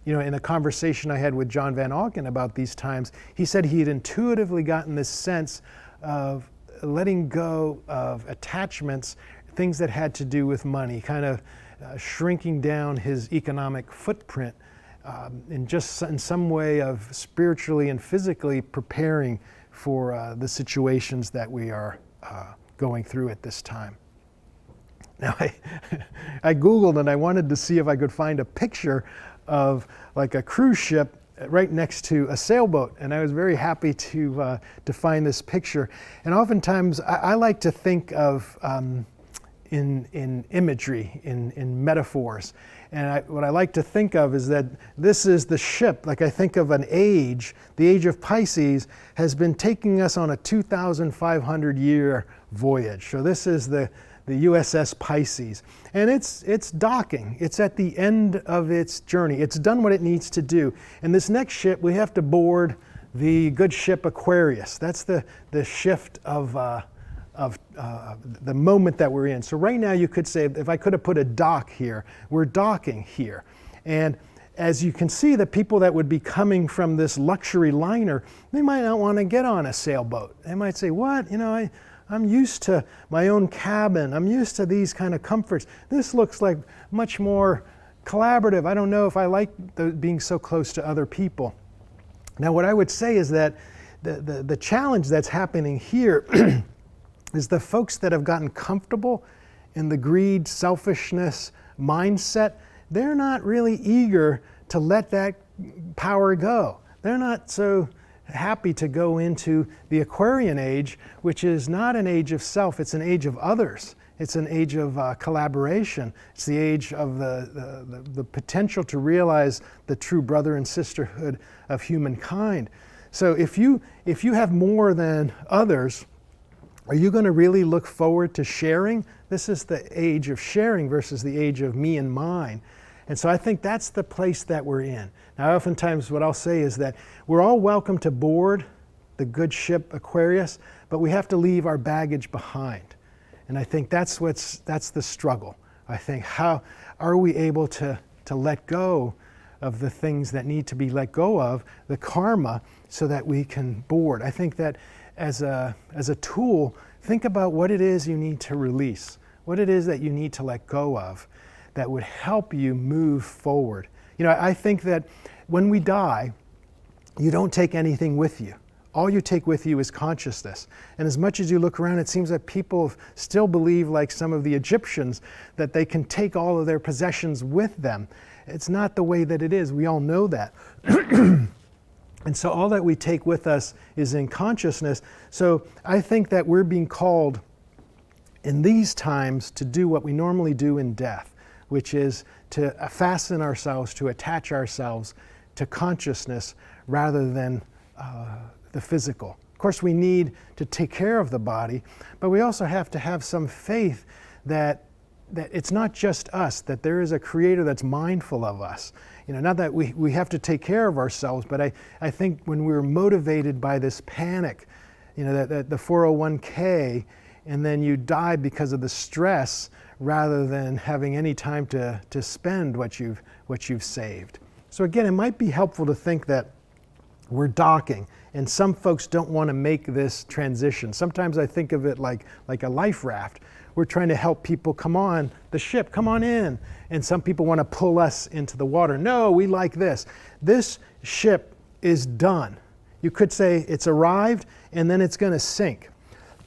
in a conversation I had with John Van Auken about these times, he said he had intuitively gotten this sense of letting go of attachments, things that had to do with money, kind of shrinking down his economic footprint, and just in some way of spiritually and physically preparing for the situations that we are going through at this time. Now, I Googled and I wanted to see if I could find a picture of like a cruise ship right next to a sailboat, and I was very happy to find this picture. And oftentimes I like to think of in imagery, in metaphors. And what I like to think of is that this is the ship, like I think of an age, the age of Pisces has been taking us on a 2,500 year voyage. So this is the USS Pisces. And it's docking. It's at the end of its journey. It's done what it needs to do. And this next ship, we have to board the good ship Aquarius. That's the shift of the moment that we're in. So right now you could say, if I could have put a dock here, we're docking here. And as you can see, the people that would be coming from this luxury liner, they might not want to get on a sailboat. They might say, what? I'm used to my own cabin. I'm used to these kind of comforts. This looks like much more collaborative. I don't know if I like being so close to other people. Now, what I would say is that the challenge that's happening here is the folks that have gotten comfortable in the greed, selfishness mindset, they're not really eager to let that power go. They're not so happy to go into the Aquarian age, which is not an age of self, it's an age of others. It's an age of collaboration. It's the age of the potential to realize the true brother and sisterhood of humankind. So if you have more than others, are you going to really look forward to sharing? This is the age of sharing versus the age of me and mine. And so I think that's the place that we're in. Now, oftentimes what I'll say is that we're all welcome to board the good ship Aquarius, but we have to leave our baggage behind. And I think that's the struggle. I think, how are we able to let go of the things that need to be let go of, the karma, so that we can board? I think that as a tool, think about what it is you need to release, what it is that you need to let go of that would help you move forward. You know, I think that when we die, you don't take anything with you. All you take with you is consciousness. And as much as you look around, it seems that people still believe, like some of the Egyptians, that they can take all of their possessions with them. It's not the way that it is. We all know that. And so all that we take with us is in consciousness. So I think that we're being called in these times to do what we normally do in death, which is to fasten ourselves, to attach ourselves to consciousness rather than the physical. Of course, we need to take care of the body, but we also have to have some faith that it's not just us, that there is a creator that's mindful of us. You know, not that we have to take care of ourselves, but I think when we're motivated by this panic, you know, that the 401k, and then you die because of the stress rather than having any time to spend what you've saved. So again, it might be helpful to think that we're docking, and some folks don't want to make this transition. Sometimes I think of it like a life raft. We're trying to help people come on the ship, come on in. And some people want to pull us into the water. No, we like this. This ship is done. You could say it's arrived and then it's going to sink.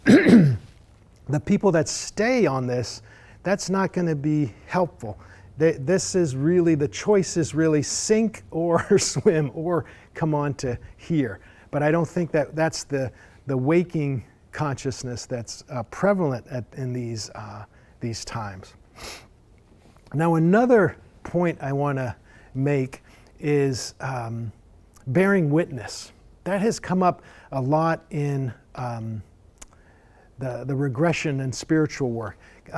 The people that stay on this, that's not going to be helpful. This is really, the choice is really sink or swim or come on to here. But I don't think that that's the waking consciousness that's prevalent in these times. Now, another point I want to make is bearing witness. That has come up a lot in the regression and spiritual work.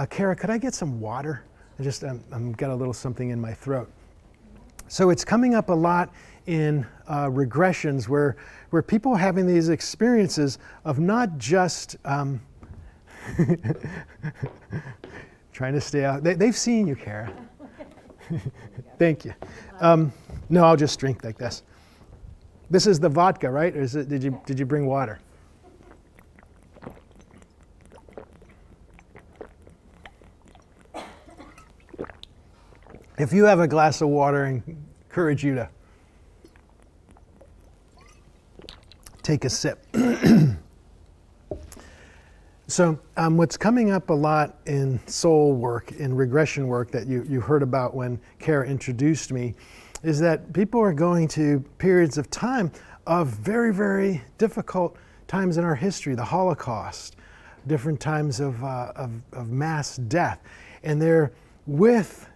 Kara, could I get some water? I'm got a little something in my throat. So it's coming up a lot in regressions where people are having these experiences of not just trying to stay out. They've seen you, Kara. Thank you. No, I'll just drink like this. This is the vodka, right? Or did you bring water? If you have a glass of water, I encourage you to take a sip. So what's coming up a lot in soul work, in regression work that you heard about when Kara introduced me, is that people are going to periods of time of very, very difficult times in our history, the Holocaust, different times of mass death. And they're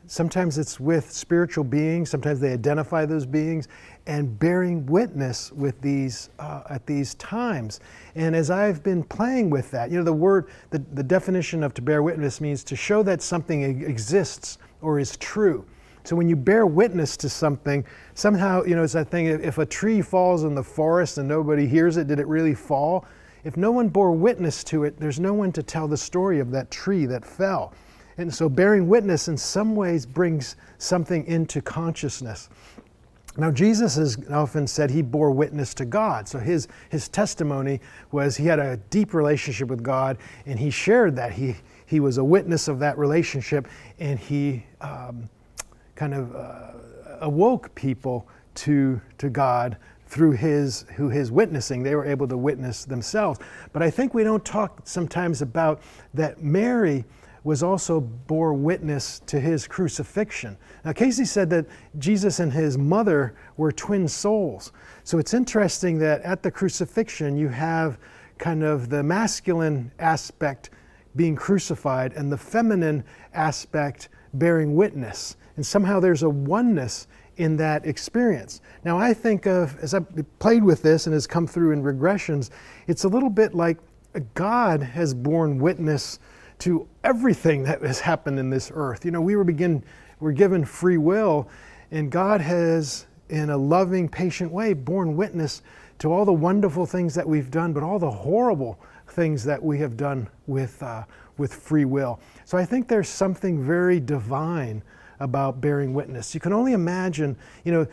sometimes it's with spiritual beings, sometimes they identify those beings, and bearing witness with these at these times. And as I've been playing with that, you know, the definition of to bear witness means to show that something exists or is true. So when you bear witness to something, somehow, you know, it's that thing, if a tree falls in the forest and nobody hears it, did it really fall? If no one bore witness to it, there's no one to tell the story of that tree that fell. And so bearing witness in some ways brings something into consciousness. Now, Jesus has often said he bore witness to God. So his testimony was he had a deep relationship with God, and he shared that. He was a witness of that relationship, and he awoke people to God through his witnessing. They were able to witness themselves. But I think we don't talk sometimes about that Mary was also bore witness to his crucifixion. Now, Cayce said that Jesus and his mother were twin souls. So it's interesting that at the crucifixion, you have kind of the masculine aspect being crucified and the feminine aspect bearing witness. And somehow there's a oneness in that experience. Now, I think of, as I've played with this and has come through in regressions, it's a little bit like God has borne witness to everything that has happened in this earth. You know, we're given free will, and God has, in a loving, patient way, borne witness to all the wonderful things that we've done, but all the horrible things that we have done with free will. So I think there's something very divine about bearing witness. You can only imagine, you know,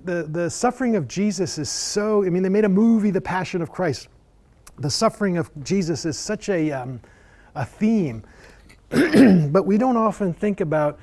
the suffering of Jesus is so, I mean, they made a movie, The Passion of Christ. The suffering of Jesus is such a theme, but we don't often think about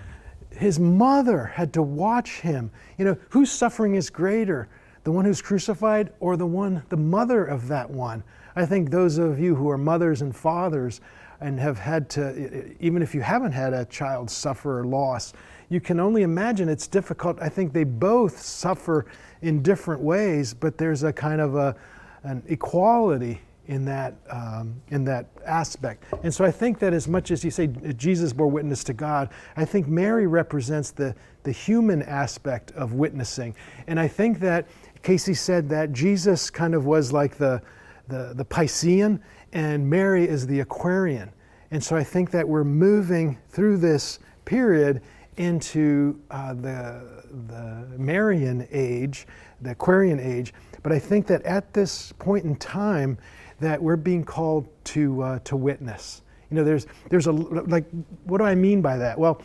his mother had to watch him. You know, whose suffering is greater, the one who's crucified or the mother of that one? I think those of you who are mothers and fathers and have had to, even if you haven't had a child suffer or loss, you can only imagine it's difficult. I think they both suffer in different ways, but there's a kind of an equality in that aspect. And so I think that as much as you say Jesus bore witness to God, I think Mary represents the human aspect of witnessing. And I think that Cayce said that Jesus kind of was like the Piscean and Mary is the Aquarian. And so I think that we're moving through this period into the Marian age, the Aquarian age. But I think that at this point in time, that we're being called to witness. You know, there's a, like, what do I mean by that? Well,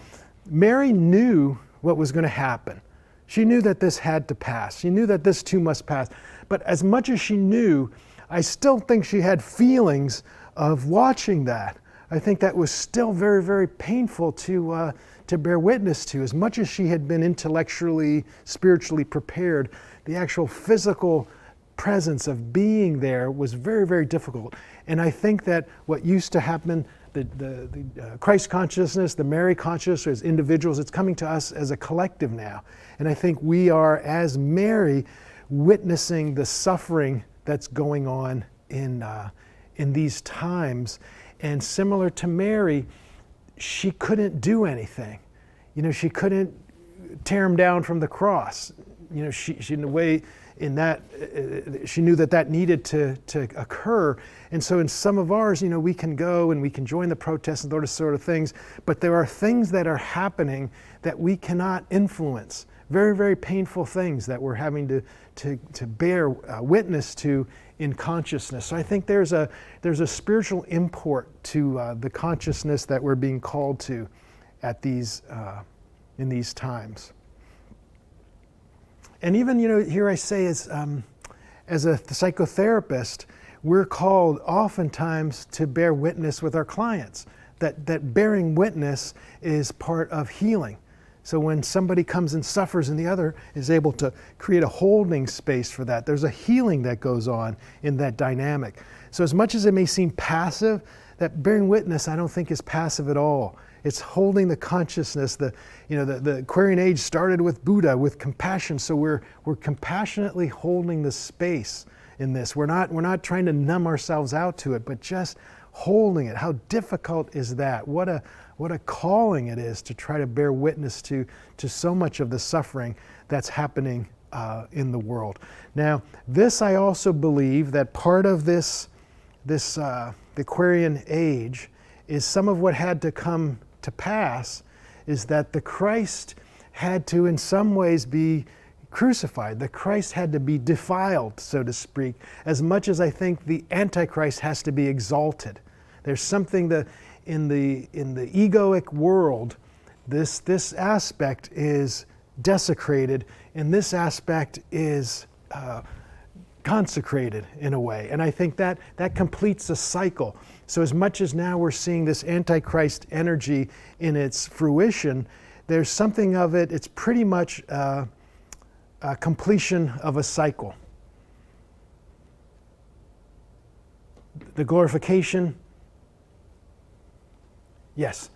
Mary knew what was going to happen. She knew that this had to pass. She knew that this too must pass. But as much as she knew, I still think she had feelings of watching that. I think that was still very, very painful to bear witness to. As much as she had been intellectually, spiritually prepared, the actual physical presence of being there was very, very difficult. And I think that what used to happen, the Christ consciousness, the Mary consciousness as individuals, it's coming to us as a collective now. And I think we are, as Mary, witnessing the suffering that's going on in these times. And similar to Mary, she couldn't do anything. You know, she couldn't tear him down from the cross. You know, she in a way, in that, she knew that needed to occur. And so in some of ours, you know, we can go and we can join the protests and those sort of things, but there are things that are happening that we cannot influence. Very, very painful things that we're having to bear witness to in consciousness. So I think there's a spiritual import to the consciousness that we're being called to at these in these times. And even, you know, here I say as a psychotherapist, we're called oftentimes to bear witness with our clients. That bearing witness is part of healing. So when somebody comes and suffers and the other is able to create a holding space for that, there's a healing that goes on in that dynamic. So as much as it may seem passive, that bearing witness I don't think is passive at all. It's holding the consciousness. The Aquarian age started with Buddha, with compassion. So we're compassionately holding the space in this. We're not trying to numb ourselves out to it, but just holding it. How difficult is that? What a calling it is to try to bear witness to so much of the suffering that's happening in the world. Now, this I also believe that part of this the Aquarian age is some of what had to come to pass is that the Christ had to in some ways be crucified. The Christ had to be defiled, so to speak, as much as I think the Antichrist has to be exalted. There's something that in the egoic world, this aspect is desecrated, and this aspect is consecrated in a way. And I think that completes a cycle. So as much as now we're seeing this Antichrist energy in its fruition, there's something of it, it's pretty much a completion of a cycle. The glorification, yes.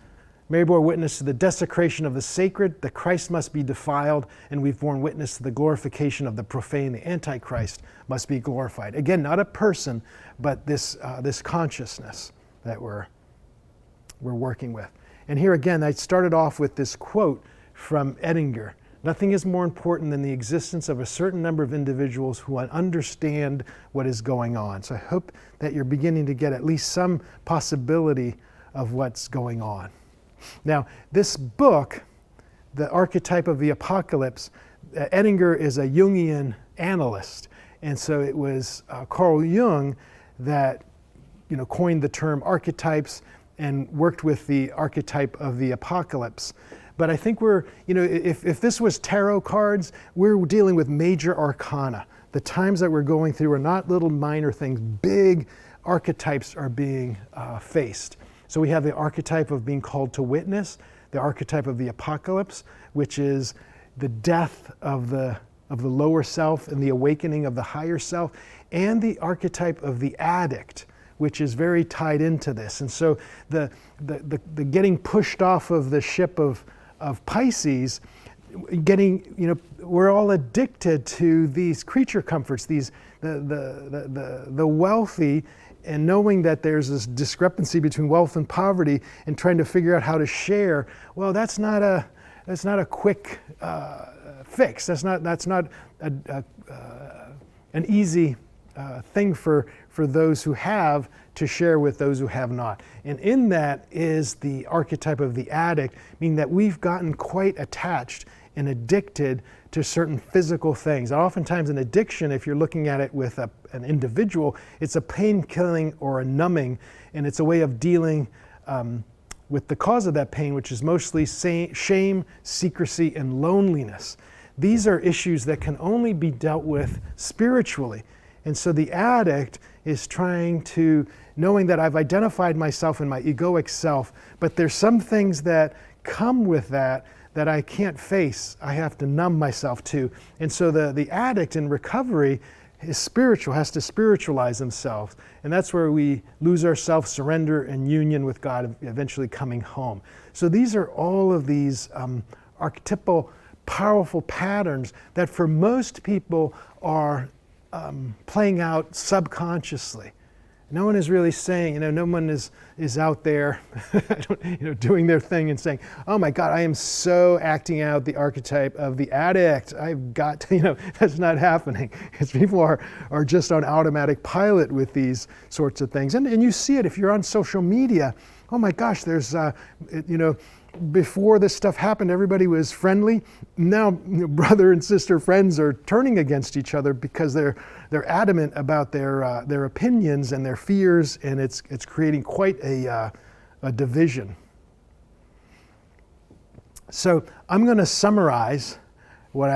Mary bore witness to the desecration of the sacred, the Christ must be defiled, and we've borne witness to the glorification of the profane, the Antichrist must be glorified. Again, not a person, but this consciousness that we're working with. And here again, I started off with this quote from Edgar. Nothing is more important than the existence of a certain number of individuals who understand what is going on. So I hope that you're beginning to get at least some possibility of what's going on. Now, this book, The Archetype of the Apocalypse, Edgar is a Jungian analyst. And so it was Carl Jung that coined the term archetypes and worked with the archetype of the apocalypse. But I think we're, if this was tarot cards, we're dealing with major arcana. The times that we're going through are not little minor things. Big archetypes are being faced. So we have the archetype of being called to witness, the archetype of the apocalypse, which is the death of the lower self and the awakening of the higher self, and the archetype of the addict, which is very tied into this. And so the getting pushed off of the ship of Pisces, we're all addicted to these creature comforts, the wealthy, and knowing that there's this discrepancy between wealth and poverty, and trying to figure out how to share. Well, that's not a quick fix. That's not an easy thing for those who have to share with those who have not. And in that is the archetype of the addict, meaning that we've gotten quite attached and addicted to certain physical things. And oftentimes an addiction, if you're looking at it with an individual, it's a pain-killing or a numbing, and it's a way of dealing with the cause of that pain, which is mostly shame, secrecy, and loneliness. These are issues that can only be dealt with spiritually. And so the addict is trying to, knowing that I've identified myself in my egoic self, but there's some things that come with that I can't face. I have to numb myself to. And so the addict in recovery is spiritual, has to spiritualize themselves. And that's where we lose ourselves, surrender, and union with God, eventually coming home. So these are all of these archetypal, powerful patterns that for most people are playing out subconsciously. No one is really saying, no one is out there doing their thing and saying, oh my God, I am so acting out the archetype of the addict. I've got to, that's not happening. Because people are just on automatic pilot with these sorts of things. And you see it if you're on social media. Oh my gosh, there's, before this stuff happened, everybody was friendly. Now, brother and sister friends are turning against each other because they're adamant about their opinions and their fears, and it's creating quite a division. So I'm going to summarize what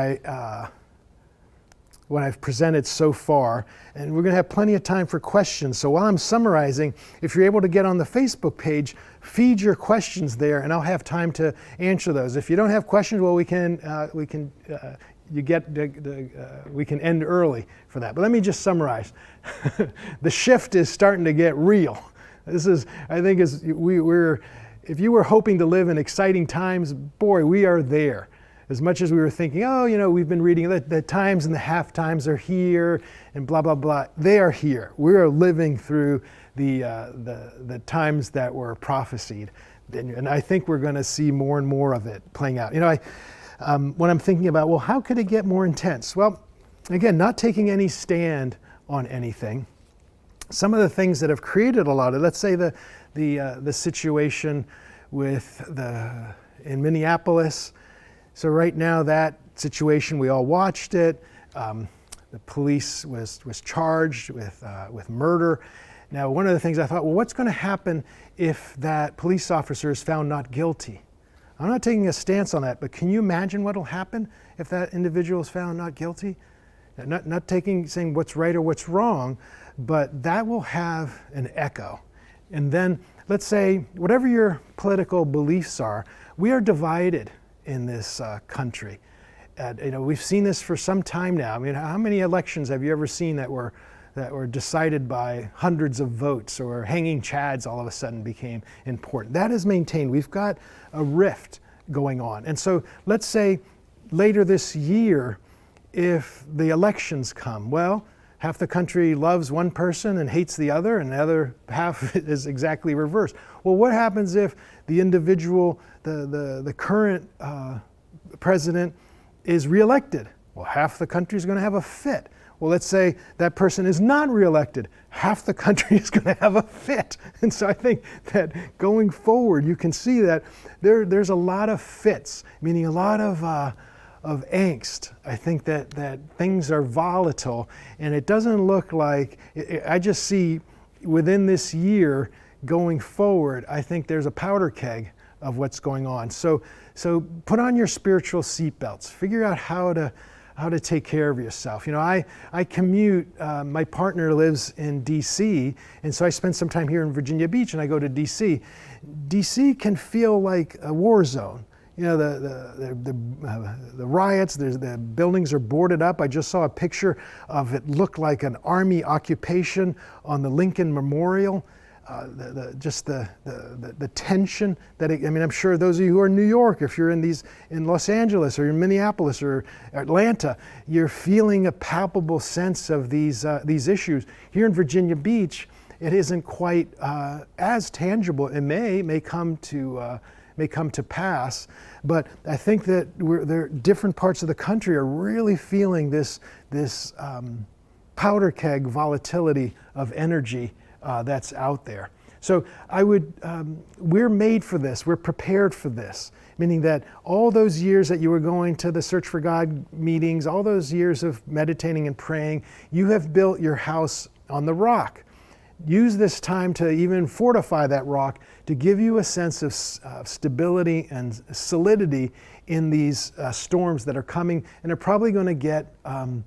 I've presented so far, and we're going to have plenty of time for questions. So while I'm summarizing, if you're able to get on the Facebook page, feed your questions there, and I'll have time to answer those. If you don't have questions, well, we can end early for that. But let me just summarize. The shift is starting to get real. This is, I think, if you were hoping to live in exciting times, boy, we are there. As much as we were thinking, we've been reading the times and the half times are here and blah, blah, blah. They are here. We are living through the times that were prophesied. And I think we're going to see more and more of it playing out. When I'm thinking about, well, how could it get more intense? Well, again, not taking any stand on anything. Some of the things that have created a lot of, let's say the situation in Minneapolis. So right now, that situation, we all watched it. The police was charged with murder. Now, one of the things I thought, well, what's going to happen if that police officer is found not guilty? I'm not taking a stance on that, but can you imagine what will happen if that individual is found not guilty? Not saying what's right or what's wrong, but that will have an echo. And then let's say, whatever your political beliefs are, we are divided in this country. We've seen this for some time now. I mean, how many elections have you ever seen that were decided by hundreds of votes, or hanging chads all of a sudden became important? That is maintained. We've got a rift going on. And so let's say later this year, if the elections come, well, half the country loves one person and hates the other, and the other half is exactly reversed. Well, what happens if the individual, the current president is reelected? Well, half the country is going to have a fit. Well, let's say that person is not reelected. Half the country is going to have a fit. And so I think that going forward, you can see that there's a lot of fits, meaning a lot of angst. I think that things are volatile, and it doesn't look like, I just see within this year going forward, I think there's a powder keg of what's going on. So put on your spiritual seatbelts. Figure out how to take care of yourself. I commute, my partner lives in DC, and so I spend some time here in Virginia Beach, and I go to DC. DC can feel like a war zone. The riots, the buildings are boarded up. I just saw a picture of it looked like an army occupation on the Lincoln Memorial. The tension that I'm sure those of you who are in New York, if you're in Los Angeles or in Minneapolis or Atlanta, you're feeling a palpable sense of these issues. Here in Virginia Beach, it isn't quite as tangible. It may come to pass, but I think that there different parts of the country are really feeling this powder keg volatility of energy that's out there. So we're made for this, we're prepared for this, meaning that all those years that you were going to the Search for God meetings, all those years of meditating and praying, you have built your house on the rock. Use this time to even fortify that rock to give you a sense of stability and solidity in these storms that are coming and are probably going to get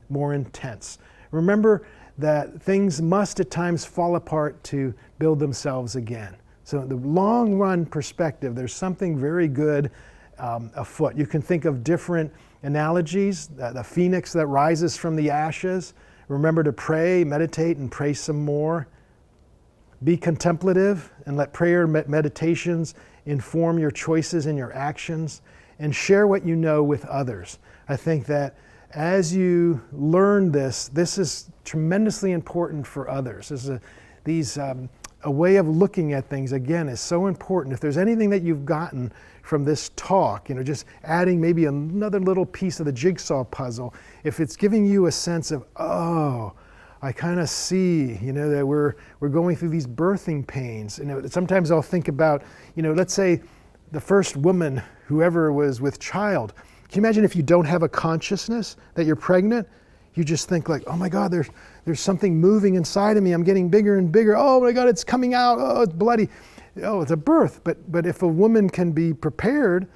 more intense. Remember that things must at times fall apart to build themselves again. So the long run perspective, there's something very good afoot. You can think of different analogies, the phoenix that rises from the ashes. Remember to pray, meditate, and pray some more. Be contemplative and let prayer and meditations inform your choices and your actions, and share what you know with others. I think that as you learn this is tremendously important for others. A way of looking at things, again, is so important. If there's anything that you've gotten from this talk, just adding maybe another little piece of the jigsaw puzzle, if it's giving you a sense of, I kind of see, that we're going through these birthing pains. Sometimes I'll think about, let's say the first woman who ever was with child. Can you imagine if you don't have a consciousness that you're pregnant? You just think like, oh my God, there's something moving inside of me. I'm getting bigger and bigger. Oh my God, it's coming out. Oh, it's bloody. Oh, it's a birth. But if a woman can be prepared,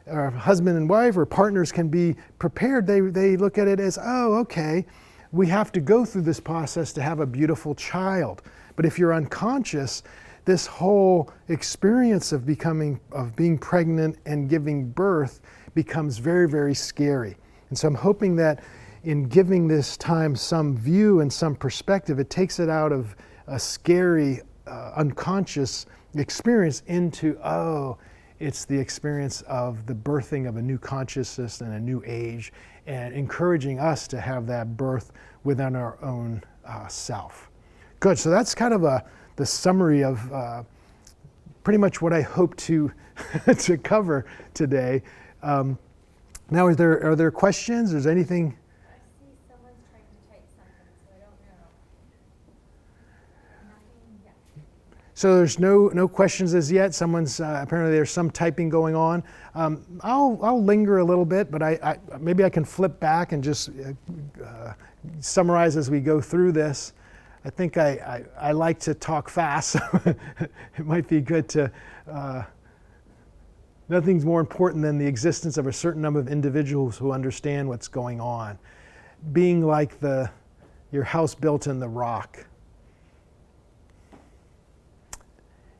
or husband and wife or partners can be prepared, they look at it as, okay, we have to go through this process to have a beautiful child. But if you're unconscious, this whole experience of being pregnant and giving birth becomes very, very scary. And so I'm hoping that in giving this time some view and some perspective, it takes it out of a scary, unconscious experience into, it's the experience of the birthing of a new consciousness and a new age, and encouraging us to have that birth within our own self. Good, so that's kind of the summary of pretty much what I hope to to cover today. Now, are there questions? Is there anything? I see someone's trying to type something, so I don't know. Nothing yet. So there's no questions as yet. Someone's apparently there's some typing going on. I'll linger a little bit, but I maybe I can flip back and just summarize as we go through this. I think I like to talk fast, so it might be good to Nothing's more important than the existence of a certain number of individuals who understand what's going on. Being like your house built in the rock.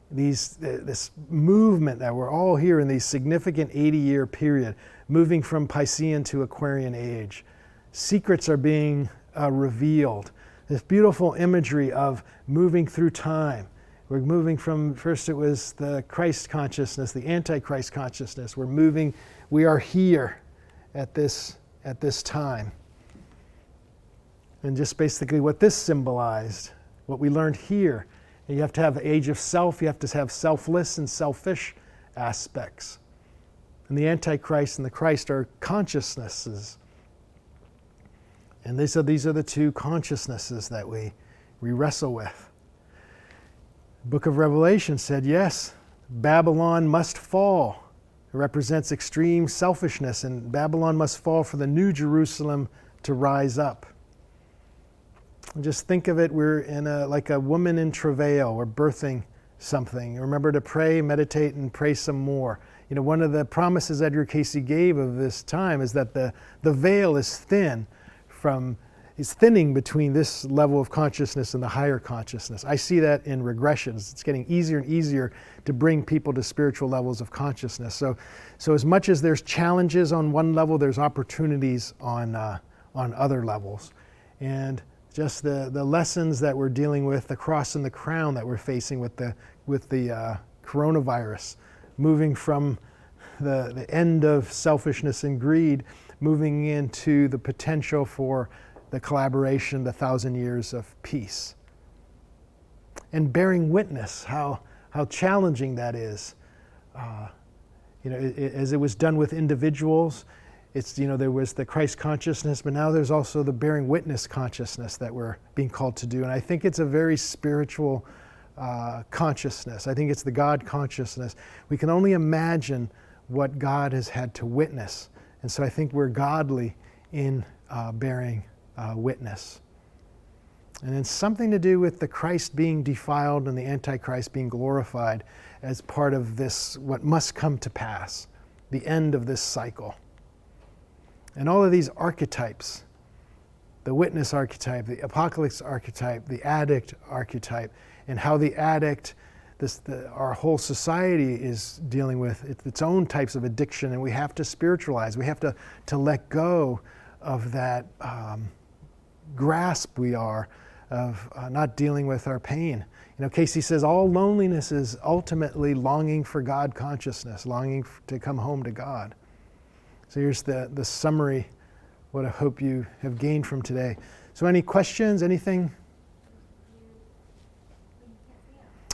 This movement that we're all here in these significant 80-year period, moving from Piscean to Aquarian age. Secrets are being revealed. This beautiful imagery of moving through time. We're moving from, first it was the Christ consciousness, the Antichrist consciousness. We are here at this time. And just basically what this symbolized, what we learned here. You have to have the age of self, you have to have selfless and selfish aspects. And the Antichrist and the Christ are consciousnesses. And these are the two consciousnesses that we wrestle with. The book of Revelation said, yes, Babylon must fall. It represents extreme selfishness, and Babylon must fall for the new Jerusalem to rise up. And just think of it, we're like a woman in travail. We're birthing something. Remember to pray, meditate, and pray some more. One of the promises Edgar Cayce gave of this time is that the veil is thinning between this level of consciousness and the higher consciousness. I see that in regressions. It's getting easier and easier to bring people to spiritual levels of consciousness. So as much as there's challenges on one level, there's opportunities on other levels. And just the lessons that we're dealing with, the cross and the crown that we're facing with the coronavirus, moving from the end of selfishness and greed, moving into the potential for the collaboration, the 1,000 years of peace. And bearing witness, how challenging that is. As it was done with individuals, there was the Christ consciousness, but now there's also the bearing witness consciousness that we're being called to do. And I think it's a very spiritual consciousness. I think it's the God consciousness. We can only imagine what God has had to witness. And so I think we're godly in bearing witness. And it's something to do with the Christ being defiled and the Antichrist being glorified as part of this, what must come to pass, the end of this cycle. And all of these archetypes, the witness archetype, the apocalypse archetype, the addict archetype, and how the addict, our whole society is dealing with its own types of addiction, and we have to spiritualize. We have to let go of that grasp we are of not dealing with our pain. Cayce says all loneliness is ultimately longing for God consciousness, longing to come home to God. So here's the summary, what I hope you have gained from today. So any questions, anything?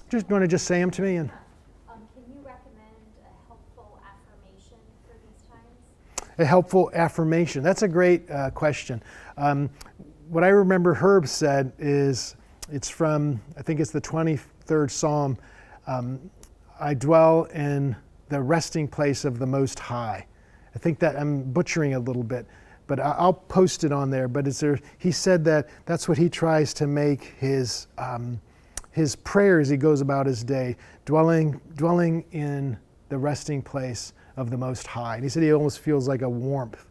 Just want to just say them to me. And can you recommend a helpful affirmation for these times? A helpful affirmation. That's a great question. What I remember Herb said is, it's from, I think it's the 23rd Psalm, I dwell in the resting place of the Most High. I think that I'm butchering a little bit, but I'll post it on there. But he said that's what he tries to make his prayer as he goes about his day, dwelling in the resting place of the Most High. And he said he almost feels like a warmth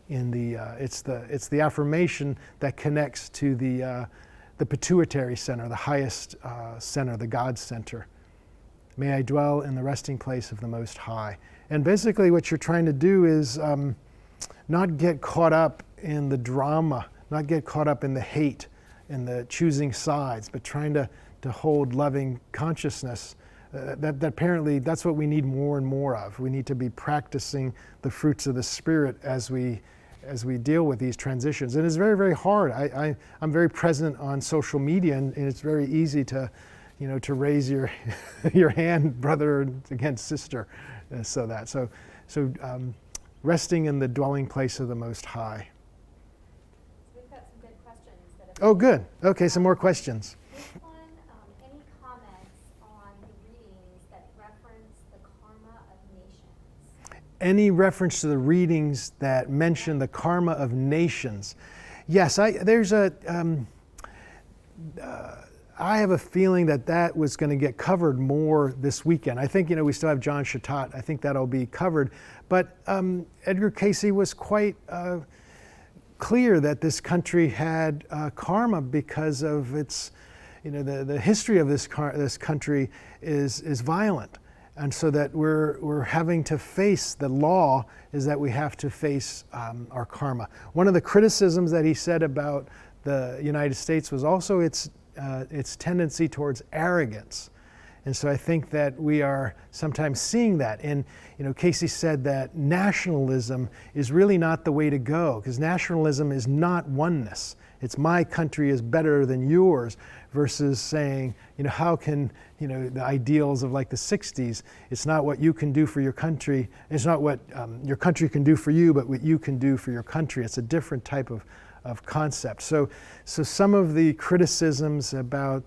in it's the affirmation that connects to the pituitary center, the highest center, the God center. May I dwell in the resting place of the Most High. And basically what you're trying to do is not get caught up in the drama, not get caught up in the hate and the choosing sides, but trying to hold loving consciousness. That apparently that's what we need more and more of. We need to be practicing the fruits of the Spirit as we deal with these transitions. And it's very, very hard. I'm very present on social media, and it's very easy to raise your hand, brother against sister. So resting in the dwelling place of the Most High. So we've got some good questions that have. Oh, good. Okay, some more questions. This one, any comments on the readings that reference the karma of nations? Any reference to the readings that mention the karma of nations? Yes, I have a feeling that that was going to get covered more this weekend. I think, we still have John Chatat. I think that'll be covered. But Edgar Cayce was quite clear that this country had karma because of its, the history of this country is violent. And so that we're having to face, the law is that we have to face our karma. One of the criticisms that he said about the United States was also its tendency towards arrogance. And so I think that we are sometimes seeing that. And Cayce said that nationalism is really not the way to go, because nationalism is not oneness. It's my country is better than yours, versus saying, how can, the ideals of like the 60s, it's not what you can do for your country, it's not what your country can do for you, but what you can do for your country. It's a different type of concept. So some of the criticisms about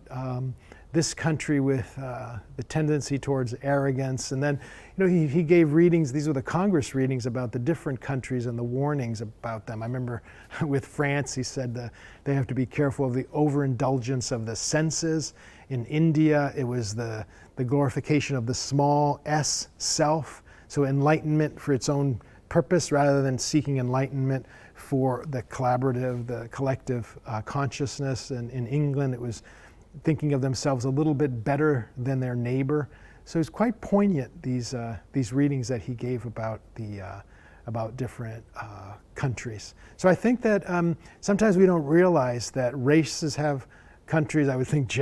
this country with the tendency towards arrogance, and then he gave readings. These were the Congress readings about the different countries and the warnings about them. I remember with France, he said that they have to be careful of the overindulgence of the senses. In India, it was the glorification of the small s self. So enlightenment for its own purpose rather than seeking enlightenment for the collaborative, the collective consciousness. And in England, it was thinking of themselves a little bit better than their neighbor. So it's quite poignant, these readings that he gave about about different countries. So I think that sometimes we don't realize that races have countries. I would think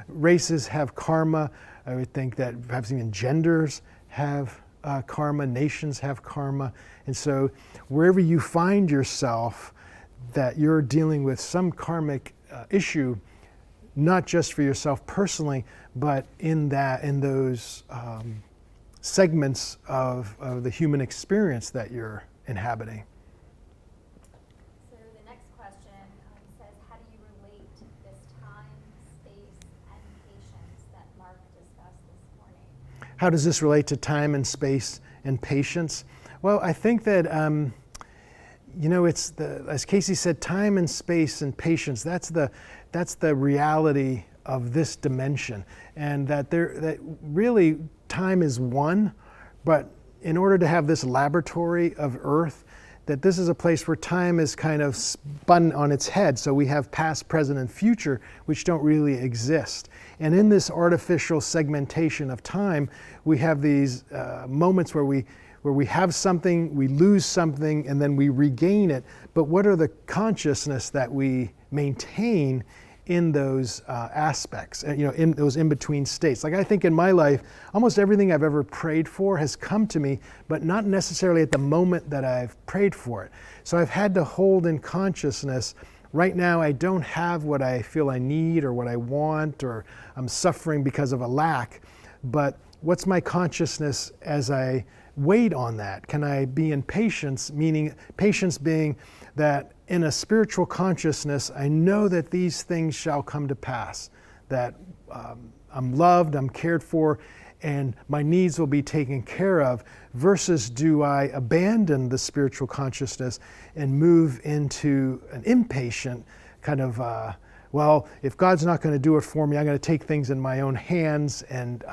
races have karma. I would think that perhaps even genders have karma, nations have karma. And so wherever you find yourself, that you're dealing with some karmic issue, not just for yourself personally, but in those segments of the human experience that you're inhabiting. So the next question says, how do you relate this time, space, and patience that Mark discussed this morning? How does this relate to time and space and patience? Well, I think that it's as Cayce said, time and space and patience. That's the reality of this dimension, and that really time is one, but in order to have this laboratory of Earth, that this is a place where time is kind of spun on its head. So we have past, present, and future, which don't really exist. And in this artificial segmentation of time, we have these moments where we have something, we lose something, and then we regain it. But what are the consciousness that we maintain in those aspects, in those in-between states? Like I think in my life, almost everything I've ever prayed for has come to me, but not necessarily at the moment that I've prayed for it. So I've had to hold in consciousness, right now I don't have what I feel I need or what I want, or I'm suffering because of a lack, but what's my consciousness as I wait on that? Can I be in patience, meaning patience being that in a spiritual consciousness, I know that these things shall come to pass, that I'm loved, I'm cared for, and my needs will be taken care of, versus do I abandon the spiritual consciousness and move into an impatient kind of, well, if God's not going to do it for me, I'm going to take things in my own hands and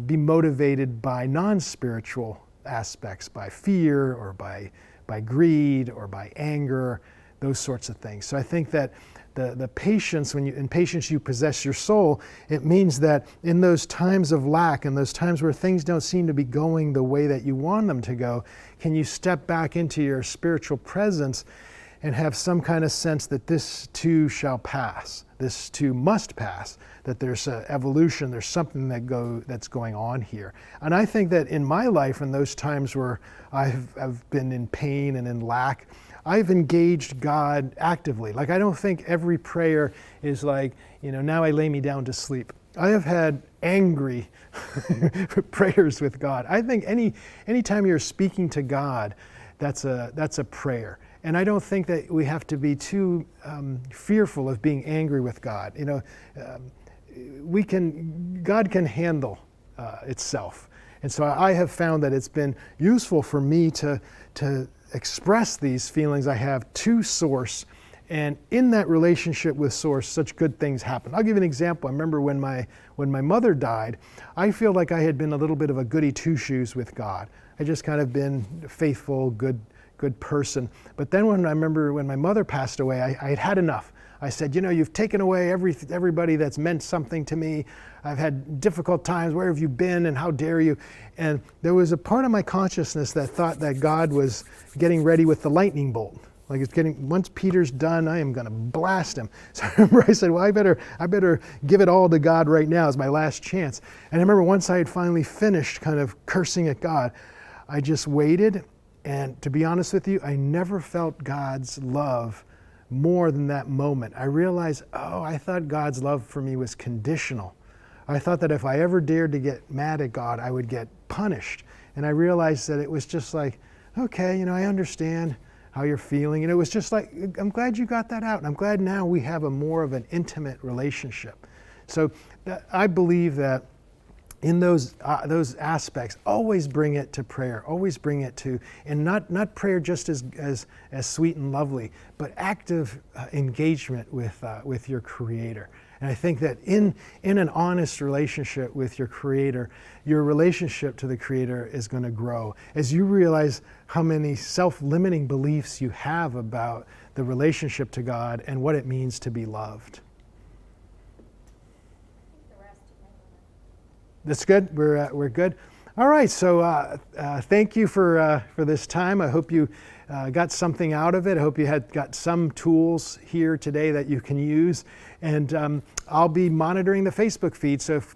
be motivated by non-spiritual aspects, by fear or by greed or by anger, those sorts of things. So I think that the patience, when in patience you possess your soul, it means that in those times of lack and those times where things don't seem to be going the way that you want them to go, can you step back into your spiritual presence and have some kind of sense that this too shall pass, this too must pass, that there's an evolution, there's something that's going on here. And I think that in my life, in those times where I've been in pain and in lack, I've engaged God actively. Like I don't think every prayer is like, now I lay me down to sleep. I have had angry prayers with God. I think anytime you're speaking to God, that's a prayer. And I don't think that we have to be too fearful of being angry with God. God can handle itself. And so I have found that it's been useful for me to express these feelings I have to Source And in that relationship with Source, such good things happen. I'll give you an example. I remember when my mother died, I feel like I had been a little bit of a goody two-shoes with God. I just kind of been a faithful, good person. But then I remember when my mother passed away, I had had enough. I said, you know, you've taken away everybody that's meant something to me. I've had difficult times. Where have you been and how dare you? And there was a part of my consciousness that thought that God was getting ready with the lightning bolt. Like it's getting, once Peter's done, I am going to blast him. So I remember I said, well, I better give it all to God right now as my last chance. And I remember once I had finally finished kind of cursing at God, I just waited. And to be honest with you, I never felt God's love more than that moment. I realized, oh, I thought God's love for me was conditional. I thought that if I ever dared to get mad at God, I would get punished. And I realized that it was just like, okay, you know, I understand how you're feeling. And it was just like, I'm glad you got that out. And I'm glad now we have a more of an intimate relationship. So I believe that in those aspects, always bring it to prayer. Always bring it to, and not prayer just as sweet and lovely, but active engagement with your Creator. And I think that in an honest relationship with your Creator, your relationship to the Creator is going to grow as you realize how many self-limiting beliefs you have about the relationship to God and what it means to be loved. That's good. We're good. All right. So thank you for this time. I hope you got something out of it. I hope you got some tools here today that you can use. And I'll be monitoring the Facebook feed. So if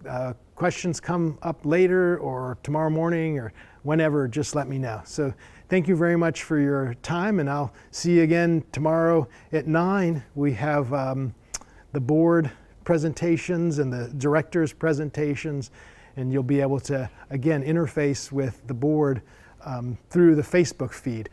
questions come up later or tomorrow morning or whenever, just let me know. So thank you very much for your time. And I'll see you again tomorrow at 9. We have the board presentations and the director's presentations. And you'll be able to, again, interface with the board through the Facebook feed.